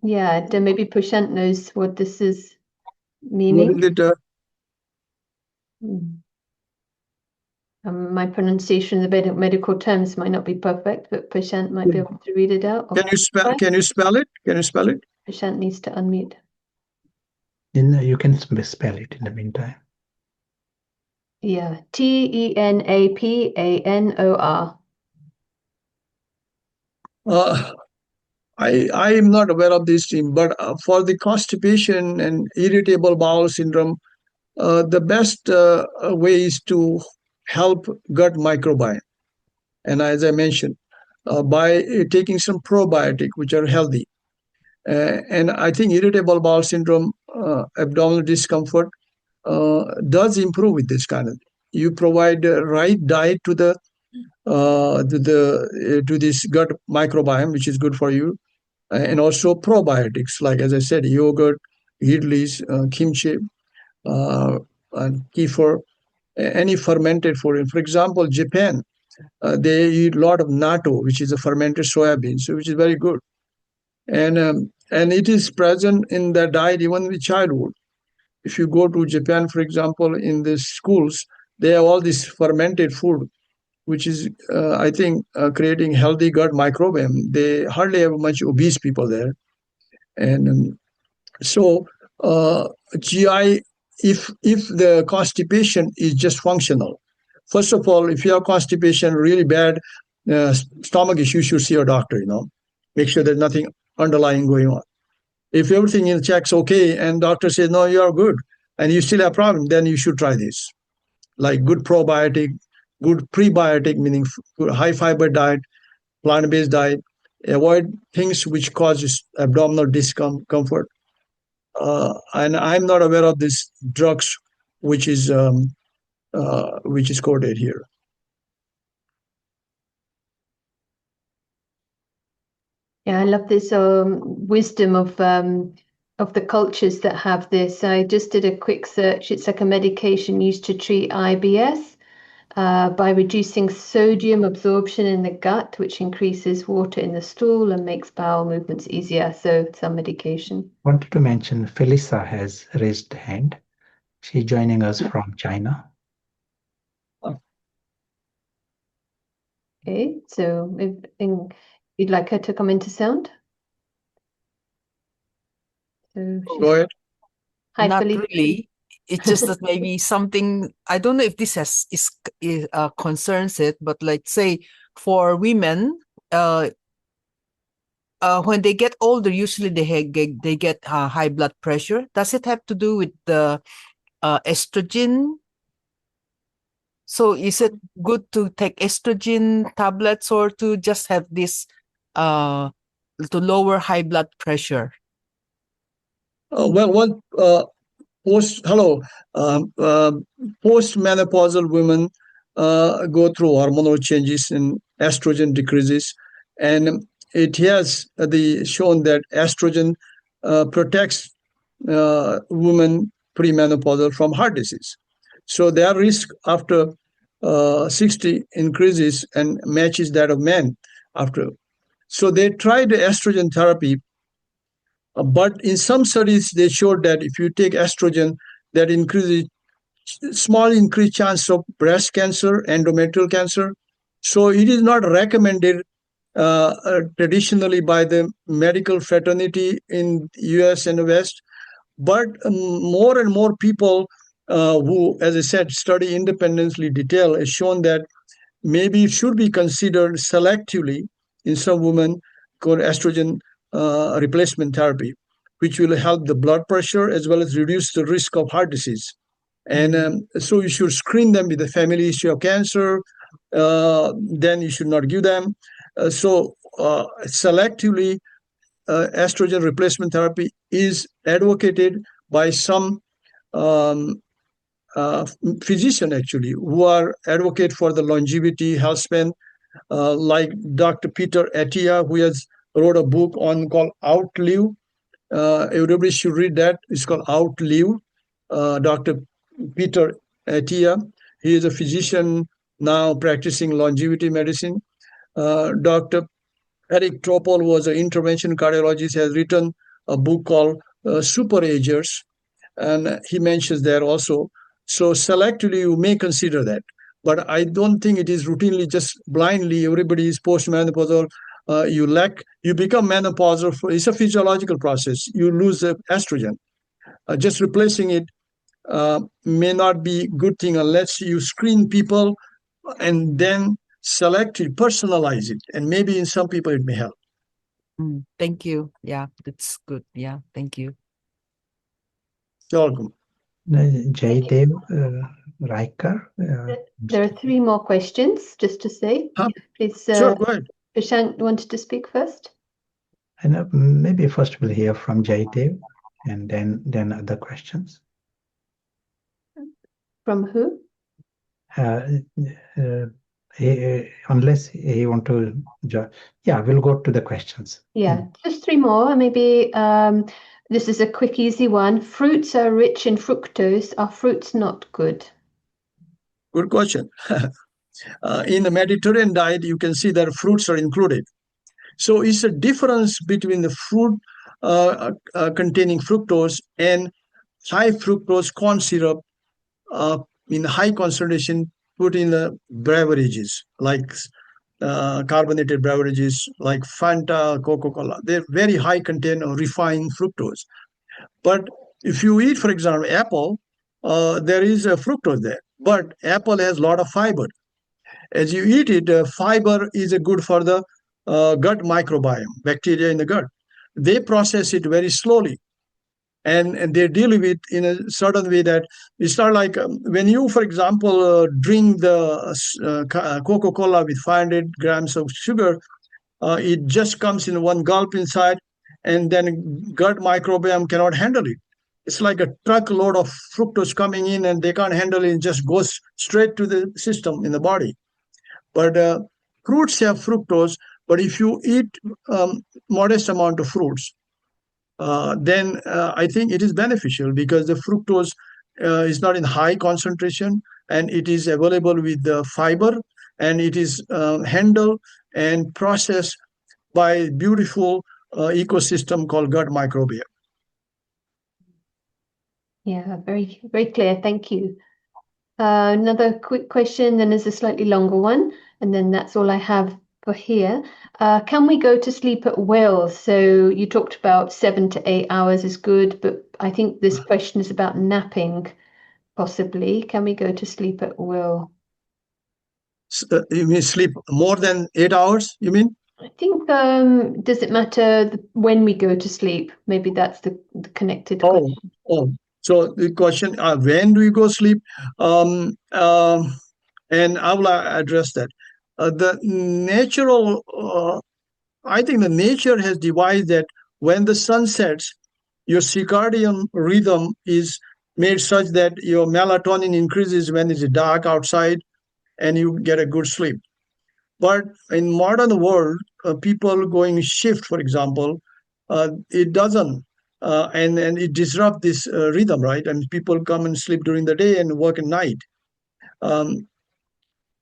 Yeah, then maybe Prashant knows what this is meaning. What is it? My pronunciation of the medical terms might not be perfect, but Prashant might be able to read it out. Can you spell it? Can you spell it? Prashant needs to unmute. You can spell it in the meantime. Yeah, TENAPANOR. I am not aware of this team, but for the constipation and irritable bowel syndrome, the best way is to help gut microbiome. And as I mentioned, by taking some probiotic, which are healthy. And I think irritable bowel syndrome, abdominal discomfort does improve with this kind of thing. You provide the right diet to this gut microbiome, which is good for you, and also probiotics, like as I said, yogurt, idlis, kimchi, and kefir, any fermented food. For example, Japan, they eat a lot of natto, which is a fermented soybean, so which is very good, and it is present in their diet even in childhood. If you go to Japan, for example, in the schools, they have all this fermented food, which is, I think, creating healthy gut microbiome. They hardly have much obese people there. And so GI, if the constipation is just functional, first of all, if you have constipation, really bad stomach issue, you should see a doctor. Make sure there's nothing underlying going on. If everything in checks okay and doctor says no, you are good, and you still have problem, then you should try this, like good probiotic, good prebiotic, meaning high fiber diet, plant-based diet. Avoid things which causes abdominal discomfort. And I'm not aware of this drugs which is quoted here. Yeah, I love this wisdom of the cultures that have this. I just did a quick search. It's like a medication used to treat IBS by reducing sodium absorption in the gut, which increases water in the stool and makes bowel movements easier. So it's a medication. Wanted to mention Felisa has raised hand. She's joining us from China. Okay, so if you'd like her to come into sound. So Go ahead. Hi, Not Felicia. really. It's just that maybe something, I don't know if this concerns it, but let's say for women, when they get older, usually they get high blood pressure. Does it have to do with the estrogen? So is it good to take estrogen tablets or to just have this to lower high blood pressure? Postmenopausal women go through hormonal changes and estrogen decreases, and it has shown that estrogen protects women premenopausal from heart disease. So their risk after 60 increases and matches that of men after. So they tried estrogen therapy, but in some studies they showed that if you take estrogen, that increases small increased chance of breast cancer, endometrial cancer. So it is not recommended traditionally by the medical fraternity in US and the West, but more and more people who, as I said, study independently detail has shown that maybe it should be considered selectively in some women called estrogen replacement therapy, which will help the blood pressure as well as reduce the risk of heart disease. And so you should screen them with a family history of cancer. Then you should not give them. Selectively, estrogen replacement therapy is advocated by some physicians actually who are advocate for the longevity, healthspan, like Dr. Peter Attia, who has wrote a book called Outlive. Everybody should read that. It's called Outlive. Dr. Peter Attia. He is a physician now practicing longevity medicine. Dr. Eric Topol was an intervention cardiologist, has written a book called Super Agers, and he mentions there also. So selectively, you may consider that. But I don't think it is routinely just blindly, everybody is postmenopausal. You become menopausal. It's a physiological process. You lose the estrogen. Just replacing it may not be a good thing unless you screen people and then select it, personalize it, and maybe in some people it may help. Thank you. Yeah, that's good. Yeah, thank you. You're welcome. Jaydev Raiker. There are 3 more questions, just to say. Please, sure, go ahead. Prashant wanted to speak first. And maybe first we'll hear from Jaydev and then other questions. From who? Unless he want to, we'll go to the questions. Yeah, just 3 more. Maybe this is a quick, easy one. Fruits are rich in fructose. Are fruits not good? Good question. In the Mediterranean diet, you can see that fruits are included. So it's a difference between the fruit containing fructose and high fructose corn syrup in high concentration put in the beverages like carbonated beverages like Fanta, Coca-Cola. They're very high content of refined fructose. But if you eat, for example, apple, there is a fructose there. But apple has a lot of fiber. As you eat it, fiber is good for the gut microbiome, bacteria in the gut. They process it very slowly. And they deal with it in a certain way that it's not like when you, for example, drink the Coca-Cola with 500 grams of sugar, it just comes in one gulp inside, and then gut microbiome cannot handle it. It's like a truckload of fructose coming in, and they can't handle it. It just goes straight to the system in the body. But fruits have fructose, but if you eat modest amount of fruits, then I think it is beneficial because the fructose is not in high concentration, and it is available with the fiber, and it is handled and processed by beautiful ecosystem called gut microbiome. Yeah, very, very clear. Thank you. Another quick question, then there's a slightly longer one, and then that's all I have for here. Can we go to sleep at will? So you talked about 7 to 8 hours is good, but I think this question is about napping, possibly. Can we go to sleep at will? You mean sleep more than 8 hours, you mean? I think, does it matter when we go to sleep? Maybe that's the connected question. So the question, when do you go sleep? And I will address that. The natural, I think the nature has devised that when the sun sets, your circadian rhythm is made such that your melatonin increases when it's dark outside, and you get a good sleep. But in modern world, people going shift, for example, it doesn't. And it disrupts this rhythm, right? And people come and sleep during the day and work at night.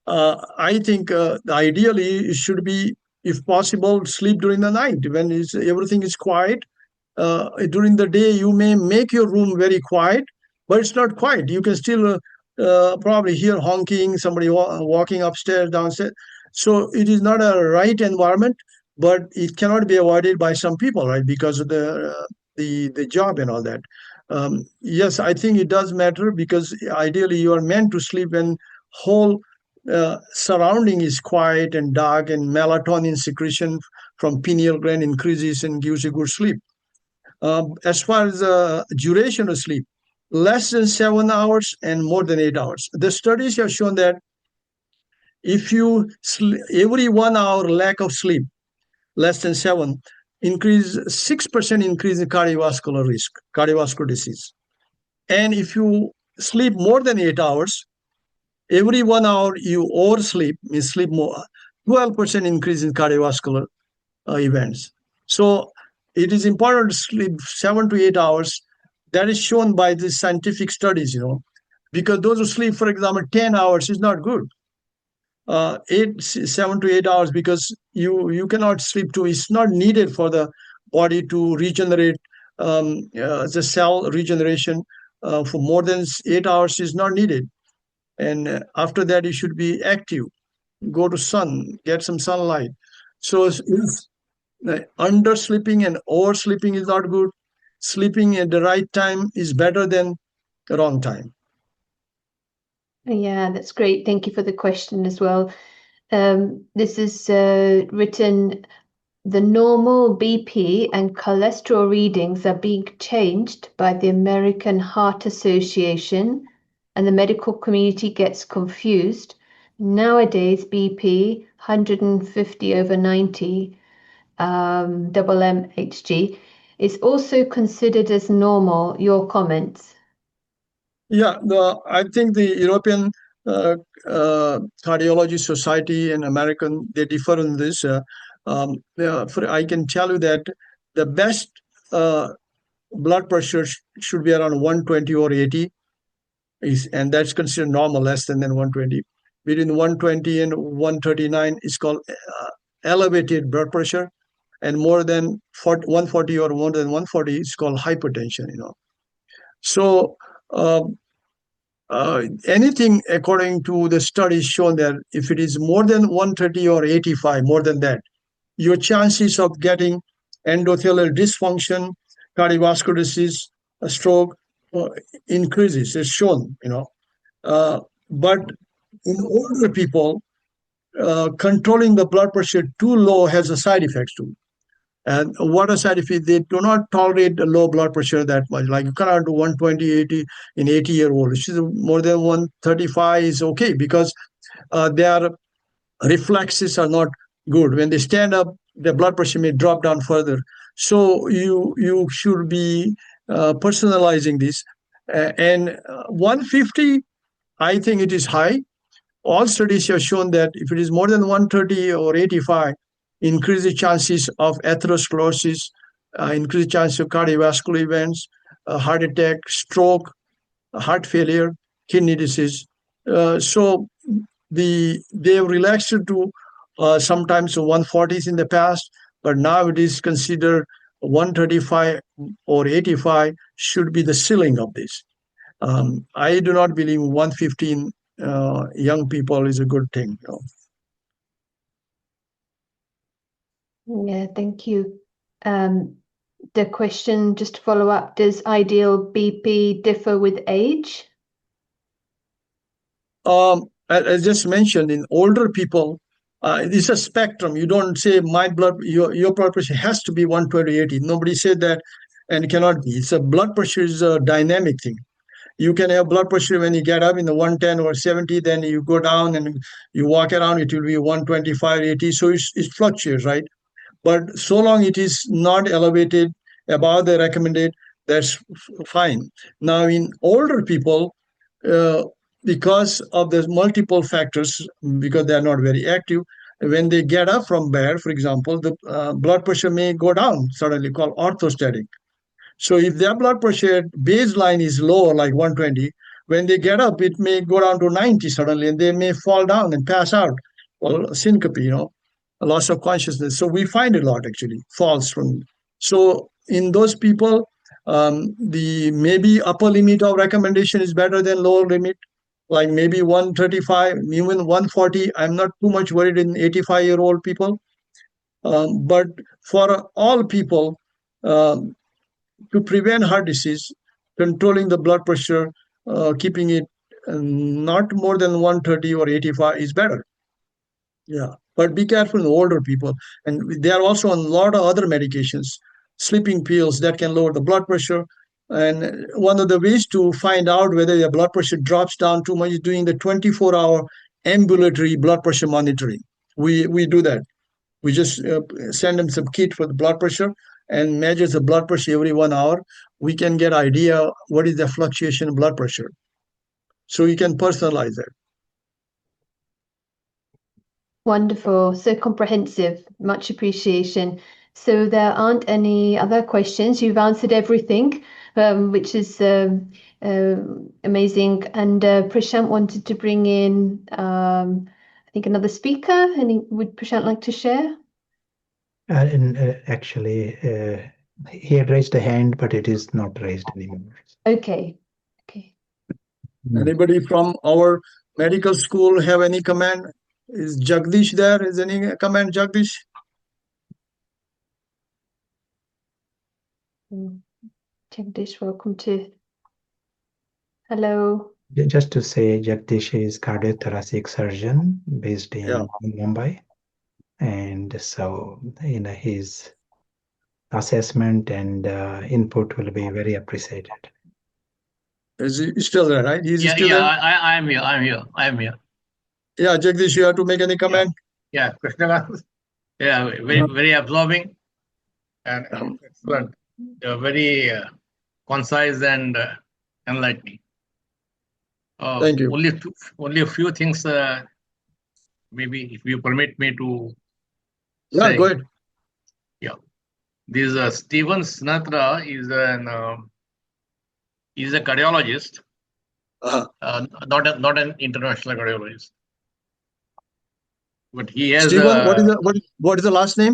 I think ideally it should be, if possible, sleep during the night when everything is quiet. During the day, you may make your room very quiet, but it's not quiet. You can still probably hear honking, somebody walking upstairs, downstairs. So it is not a right environment, but it cannot be avoided by some people, right? Because of the job and all that. Yes, I think it does matter because ideally you are meant to sleep when whole surrounding is quiet and dark, and melatonin secretion from pineal gland increases and gives you good sleep. As far as the duration of sleep, less than 7 hours and more than 8 hours. The studies have shown that if you every 1 hour lack of sleep, less than 7, 6% increase in cardiovascular risk, cardiovascular disease. And if you sleep more than 8 hours, every 1 hour you oversleep, means sleep more, 12% increase in cardiovascular events. So it is important to sleep 7 to 8 hours. That is shown by the scientific studies, because those who sleep, for example, 10 hours is not good. 7 to 8 hours, because you cannot sleep too. It's not needed for the body to regenerate. The cell regeneration for more than 8 hours is not needed. And after that, you should be active, go to sun, get some sunlight. So undersleeping and oversleeping is not good. Sleeping at the right time is better than the wrong time. Yeah, that's great. Thank you for the question as well. This is written, the normal BP and cholesterol readings are being changed by the American Heart Association, and the medical community gets confused. Nowadays, BP 150/90 mmHg is also considered as normal. Your comments? Yeah, I think the European Cardiology Society and American, they differ in this. I can tell you that the best blood pressure should be around 120 or 80, and that's considered normal, less than 120. Between 120 and 139 is called elevated blood pressure, and more than 140 or more than 140 is called hypertension. So anything according to the studies shown that if it is more than 130 or 85, more than that, your chances of getting endothelial dysfunction, cardiovascular disease, a stroke increases. It's shown, but in older people, controlling the blood pressure too low has a side effects too. And what a side effect, they do not tolerate the low blood pressure that much. Like you cannot do 120, 80 in 80-year-old. Which is more than 135 is okay because their reflexes are not good. When they stand up, the blood pressure may drop down further. So you should be personalizing this. And 150, I think it is high. All studies have shown that if it is more than 130 or 85, increase the chances of atherosclerosis, increase the chances of cardiovascular events, heart attack, stroke, heart failure, kidney disease. So they've relaxed it to sometimes 140s in the past, but now it is considered 135 or 85 should be the ceiling of this. I do not believe 115 young people is a good thing. Yeah, thank you. The question, just to follow up, does ideal BP differ with age? I just mentioned in older people, it's a spectrum. You don't say your blood pressure has to be 120/80. Nobody said that, and it cannot be. It's a blood pressure is a dynamic thing. You can have blood pressure when you get up in the 110 or 70, then you go down and you walk around, it will be 125/80. So it fluctuates, right? But so long it is not elevated above the recommended, that's fine. Now in older people, because of the multiple factors, because they are not very active, when they get up from bed, for example, the blood pressure may go down suddenly, called orthostatic. So if their blood pressure baseline is low, like 120, when they get up, it may go down to 90 suddenly, and they may fall down and pass out, or syncope, a loss of consciousness. So we find a lot actually falls from. So in those people, the maybe upper limit of recommendation is better than lower limit, like maybe 135, even 140. I'm not too much worried in 85-year-old people, but for all people, to prevent heart disease, controlling the blood pressure, keeping it not more than 130 or 85 is better. Yeah, but be careful in older people. And they are also on a lot of other medications, sleeping pills that can lower the blood pressure. And one of the ways to find out whether your blood pressure drops down too much is doing the 24-hour ambulatory blood pressure monitoring. We do that. We just send them some kit for the blood pressure and measures the blood pressure every 1 hour. We can get idea what is the fluctuation in blood pressure. So you can personalize that. Wonderful, so comprehensive, much appreciation. So there aren't any other questions. You've answered everything, which is amazing. And Prashant wanted to bring in, I think, another speaker. Would Prashant like to share? Actually, he had raised a hand, but it is not raised anymore. Okay. Anybody from our medical school have any comment? Is Jagdish there? Is any comment, Jagdish? Jagdish, welcome to. Hello. Just to say, Jagdish is cardiothoracic surgeon based in Mumbai. And so, his assessment and input will be very appreciated. Is he still there, right? He's still there? I'm here. Yeah, Jagdish, you have to make any comment? Yeah, Krishnakant. Yeah, very absorbing and excellent. Very concise and enlightening. Thank you. Only a few things, maybe if you permit me to say. Go ahead. Yeah. This Stephen Sinatra is a cardiologist, not an international cardiologist. But he has Stephen, what is the last name?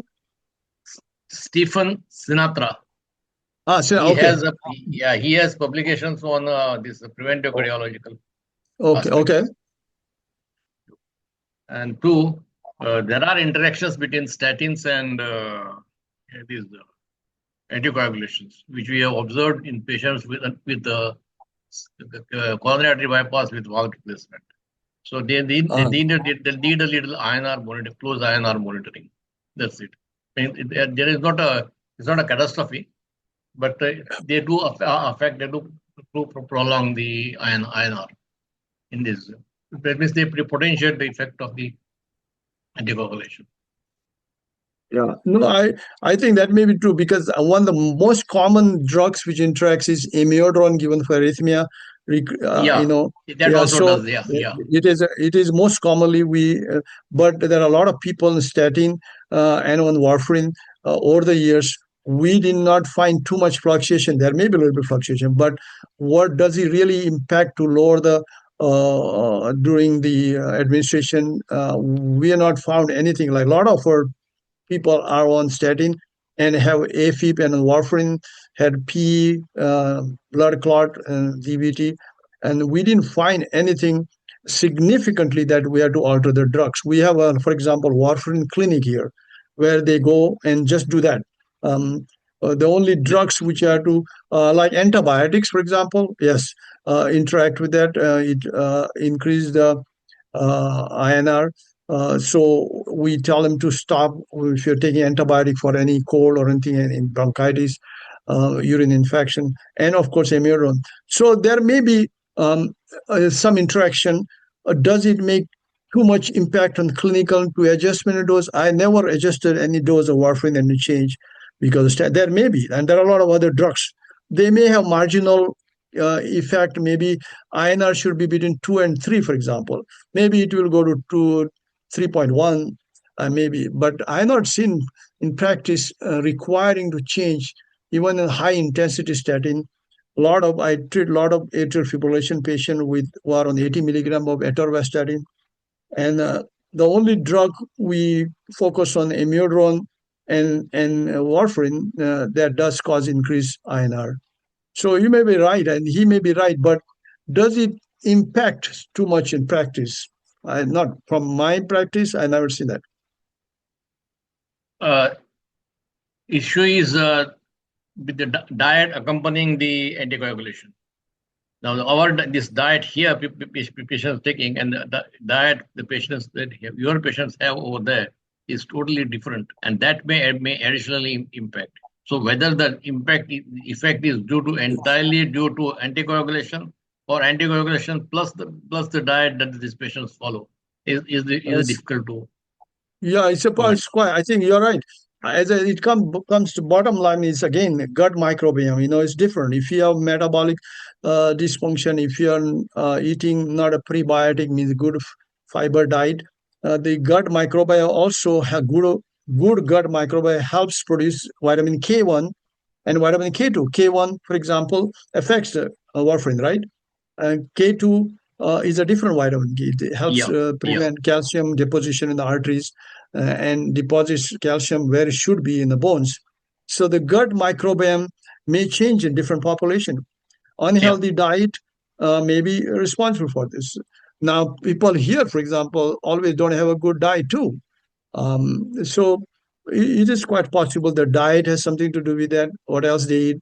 Stephen Sinatra. Okay. He has publications on this preventive cardiological Okay. aspect. Okay. And two, there are interactions between statins and these anticoagulations, which we have observed in patients with coronary artery bypass with valve replacement. So they need a little INR monitor, close INR monitoring. That's it. There is not it's not a catastrophe, but they do affect, they do prolong the INR in this. That means they potentiate the effect of the anticoagulation. Yeah, no, I think that may be true because one of the most common drugs which interacts is amiodarone given for arrhythmia. Yeah, You know, that yeah. also So does. Yeah. it is most commonly but there are a lot of people on statin and on warfarin over the years. We did not find too much fluctuation. There may be a little bit of fluctuation, but what does it really impact to lower the during the administration? We have not found anything. Like a lot of our people are on statin and have AFib and warfarin, had P, blood clot, and DVT, and we didn't find anything significantly that we had to alter the drugs. We have, for example, warfarin clinic here, where they go and just do that. The only drugs which are to, like antibiotics, for example, yes, interact with that. It increase the INR. So we tell them to stop if you're taking antibiotic for any cold or anything in bronchitis, urine infection, and of course amiodarone. So there may be some interaction. Does it make too much impact on clinical to adjustment dose? I never adjusted any dose of warfarin and change because there may be, and there are a lot of other drugs. They may have marginal effect. Maybe INR should be between 2 and 3, for example. Maybe it will go to 2, 3.1, maybe. But I have not seen in practice requiring to change even a high intensity statin. I treat a lot of atrial fibrillation patients who are on 80 milligram of atorvastatin, and the only drug we focus on amiodarone and warfarin that does cause increased INR. So you may be right, and he may be right, but does it impact too much in practice? Not from my practice, I never see that. Issue is with the diet accompanying the anticoagulation. Now, this diet here, patients taking, and the diet the patients that your patients have over there is totally different, and that may additionally impact. So whether the effect is entirely due to anticoagulation or anticoagulation plus the diet that these patients follow is difficult to. Yeah, it's quite. I think you're right. As it comes to bottom line is again gut microbiome. It's different. If you have metabolic dysfunction, if you are eating not a prebiotic, means good fiber diet, the gut microbiome also have good gut microbiome helps produce vitamin K1 and vitamin K2. K1, for example, affects warfarin, right? And K2 is a different vitamin. It helps prevent calcium deposition in the arteries and deposits calcium where it should be in the bones. So the gut microbiome may change in different population. Unhealthy diet may be responsible for this. Now, people here, for example, always don't have a good diet too. So it is quite possible the diet has something to do with that. What else they eat?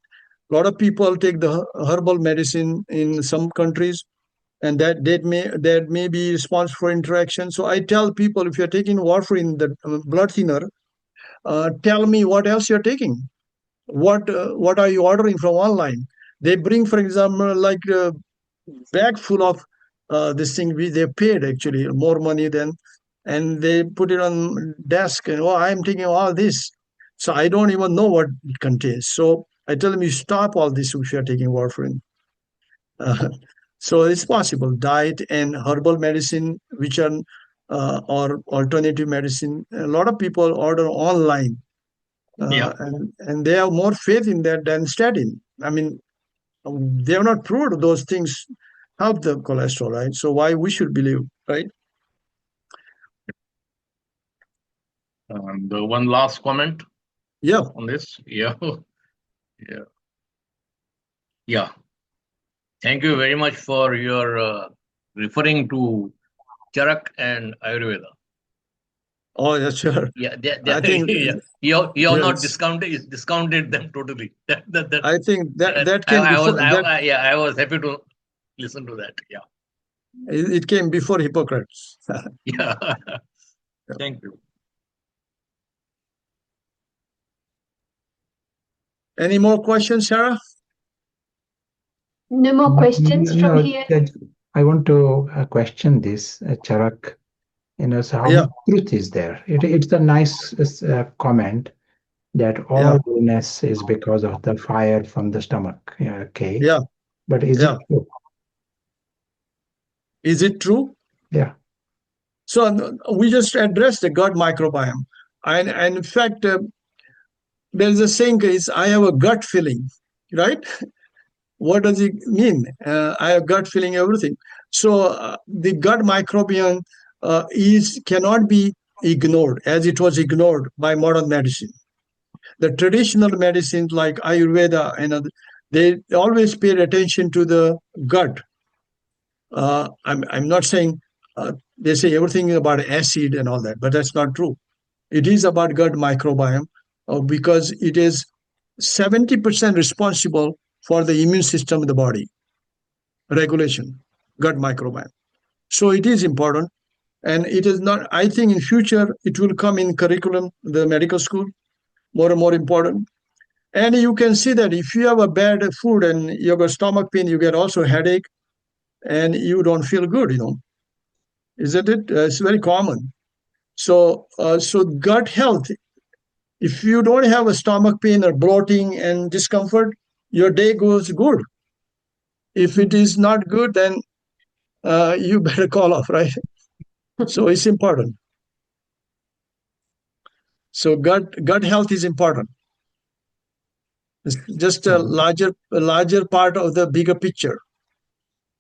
A lot of people take the herbal medicine in some countries, and that may be responsible for interaction. So I tell people, if you're taking warfarin, the blood thinner, tell me what else you're taking. What are you ordering from online? They bring, for example, like a bag full of this thing. They paid actually more money than, and they put it on desk. And I'm taking all this, so I don't even know what it contains. So I tell them, you stop all this if you're taking warfarin. So it's possible diet and herbal medicine, which are or alternative medicine. A lot of people order online, and they have more faith in that than statin. I mean, they have not proved those things help the cholesterol, right? So why we should believe, right? The one last comment. Yeah. On this. Yeah. Thank you very much for your referring to Charak and Ayurveda. Oh, yeah, sure. Yeah, I think you have not yes. discounted them totally. I think that came before that. I was happy to listen to that. Yeah, It came before Hippocrates. yeah. Thank you. Any more questions, Sarah? No more questions from here. I want to question this, Charak. So how much truth is there? It's a nice comment that all illness is because of the fire from the stomach. Okay. Yeah. But is it true? Is it true? Yeah. So we just addressed the gut microbiome. And in fact, there's a saying is, I have a gut feeling, right? What does it mean? I have gut feeling everything. So the gut microbiome cannot be ignored as it was ignored by modern medicine. The traditional medicines like Ayurveda and other, they always paid attention to the gut. I'm not saying they say everything about acid and all that, but that's not true. It is about gut microbiome because it is 70% responsible for the immune system of the body regulation, gut microbiome. So it is important, and it is not. I think in future it will come in curriculum, the medical school, more and more important. And you can see that if you have a bad food and you have a stomach pain, you get also headache, and you don't feel good. Isn't it? It's very common. So gut health. If you don't have a stomach pain or bloating and discomfort, your day goes good. If it is not good, then you better call off, right? So it's important. So gut health is important. It's just a larger part of the bigger picture,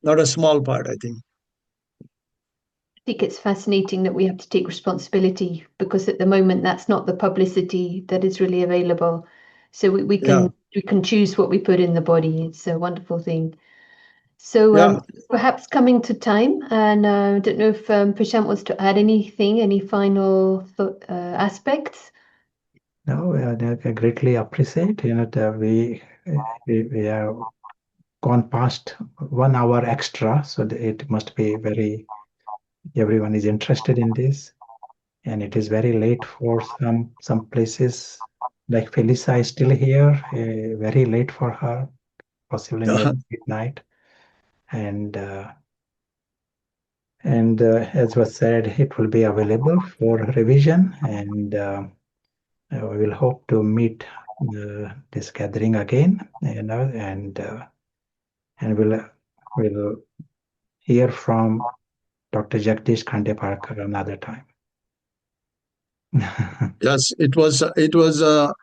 not a small part, I think. I think it's fascinating that we have to take responsibility because at the moment that's not the publicity that is really available. So we can choose what we put in the body. It's a wonderful thing. So perhaps coming to time, and I don't know if Prashant wants to add anything, any final aspects. No, I greatly appreciate. That we have gone past 1 hour extra, so it must be very. Everyone is interested in this, and it is very late for some places. Like Felisa is still here, very late for her, possibly midnight. And as was said, it will be available for revision, and we will hope to meet this gathering again, and we'll hear from Dr. Jagdish Khandeparkar another time. Yes, it was a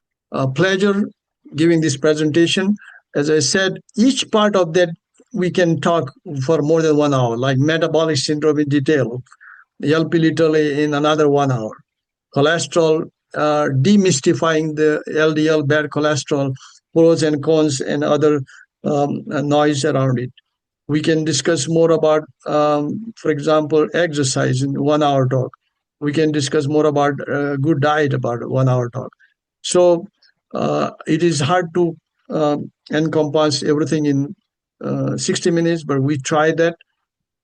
pleasure giving this presentation. As I said, each part of that we can talk for more than 1 hour, like metabolic syndrome in detail, LP in another 1 hour, cholesterol, demystifying the LDL, bad cholesterol, pros and cons, and other noise around it. We can discuss more about, for example, exercise in 1 hour talk. We can discuss more about good diet about 1 hour talk. So it is hard to encompass everything in 60 minutes, but we tried that.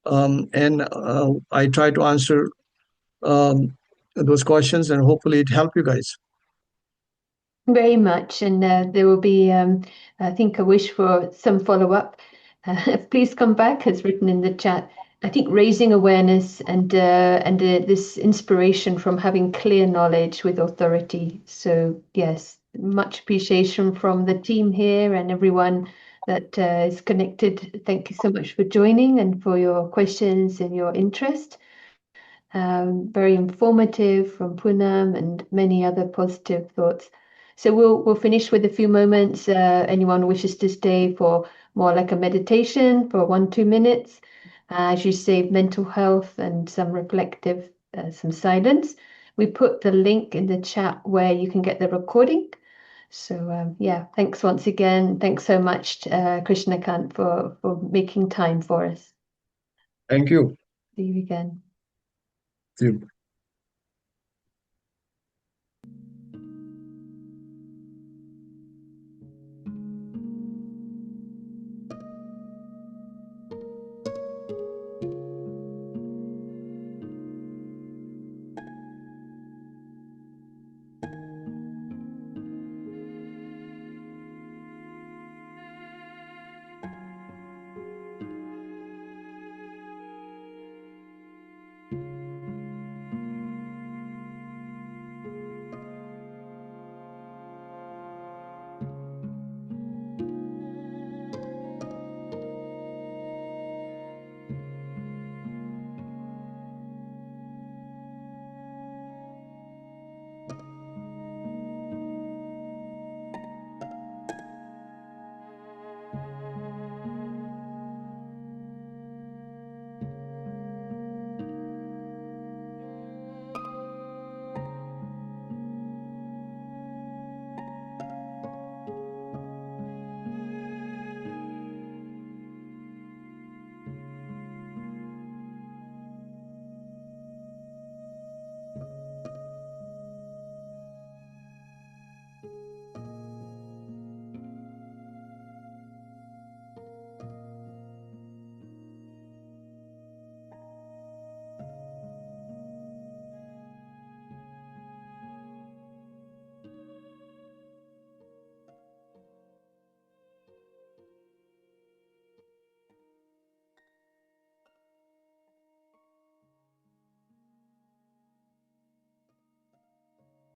And I try to answer those questions, and hopefully it helped you guys. Very much. And there will be, I think, a wish for some follow-up. Please come back, as written in the chat. I think raising awareness and this inspiration from having clear knowledge with authority. So yes, much appreciation from the team here and everyone that is connected. Thank you so much for joining and for your questions and your interest. Very informative from Poonam and many other positive thoughts. So we'll finish with a few moments. Anyone wishes to stay for more like a meditation for 1-2 minutes. As you say, mental health and some reflective, some silence. We put the link in the chat where you can get the recording. So yeah, thanks once again. Thanks so much, Krishnakant, for making time for us. Thank you. See you again. See you.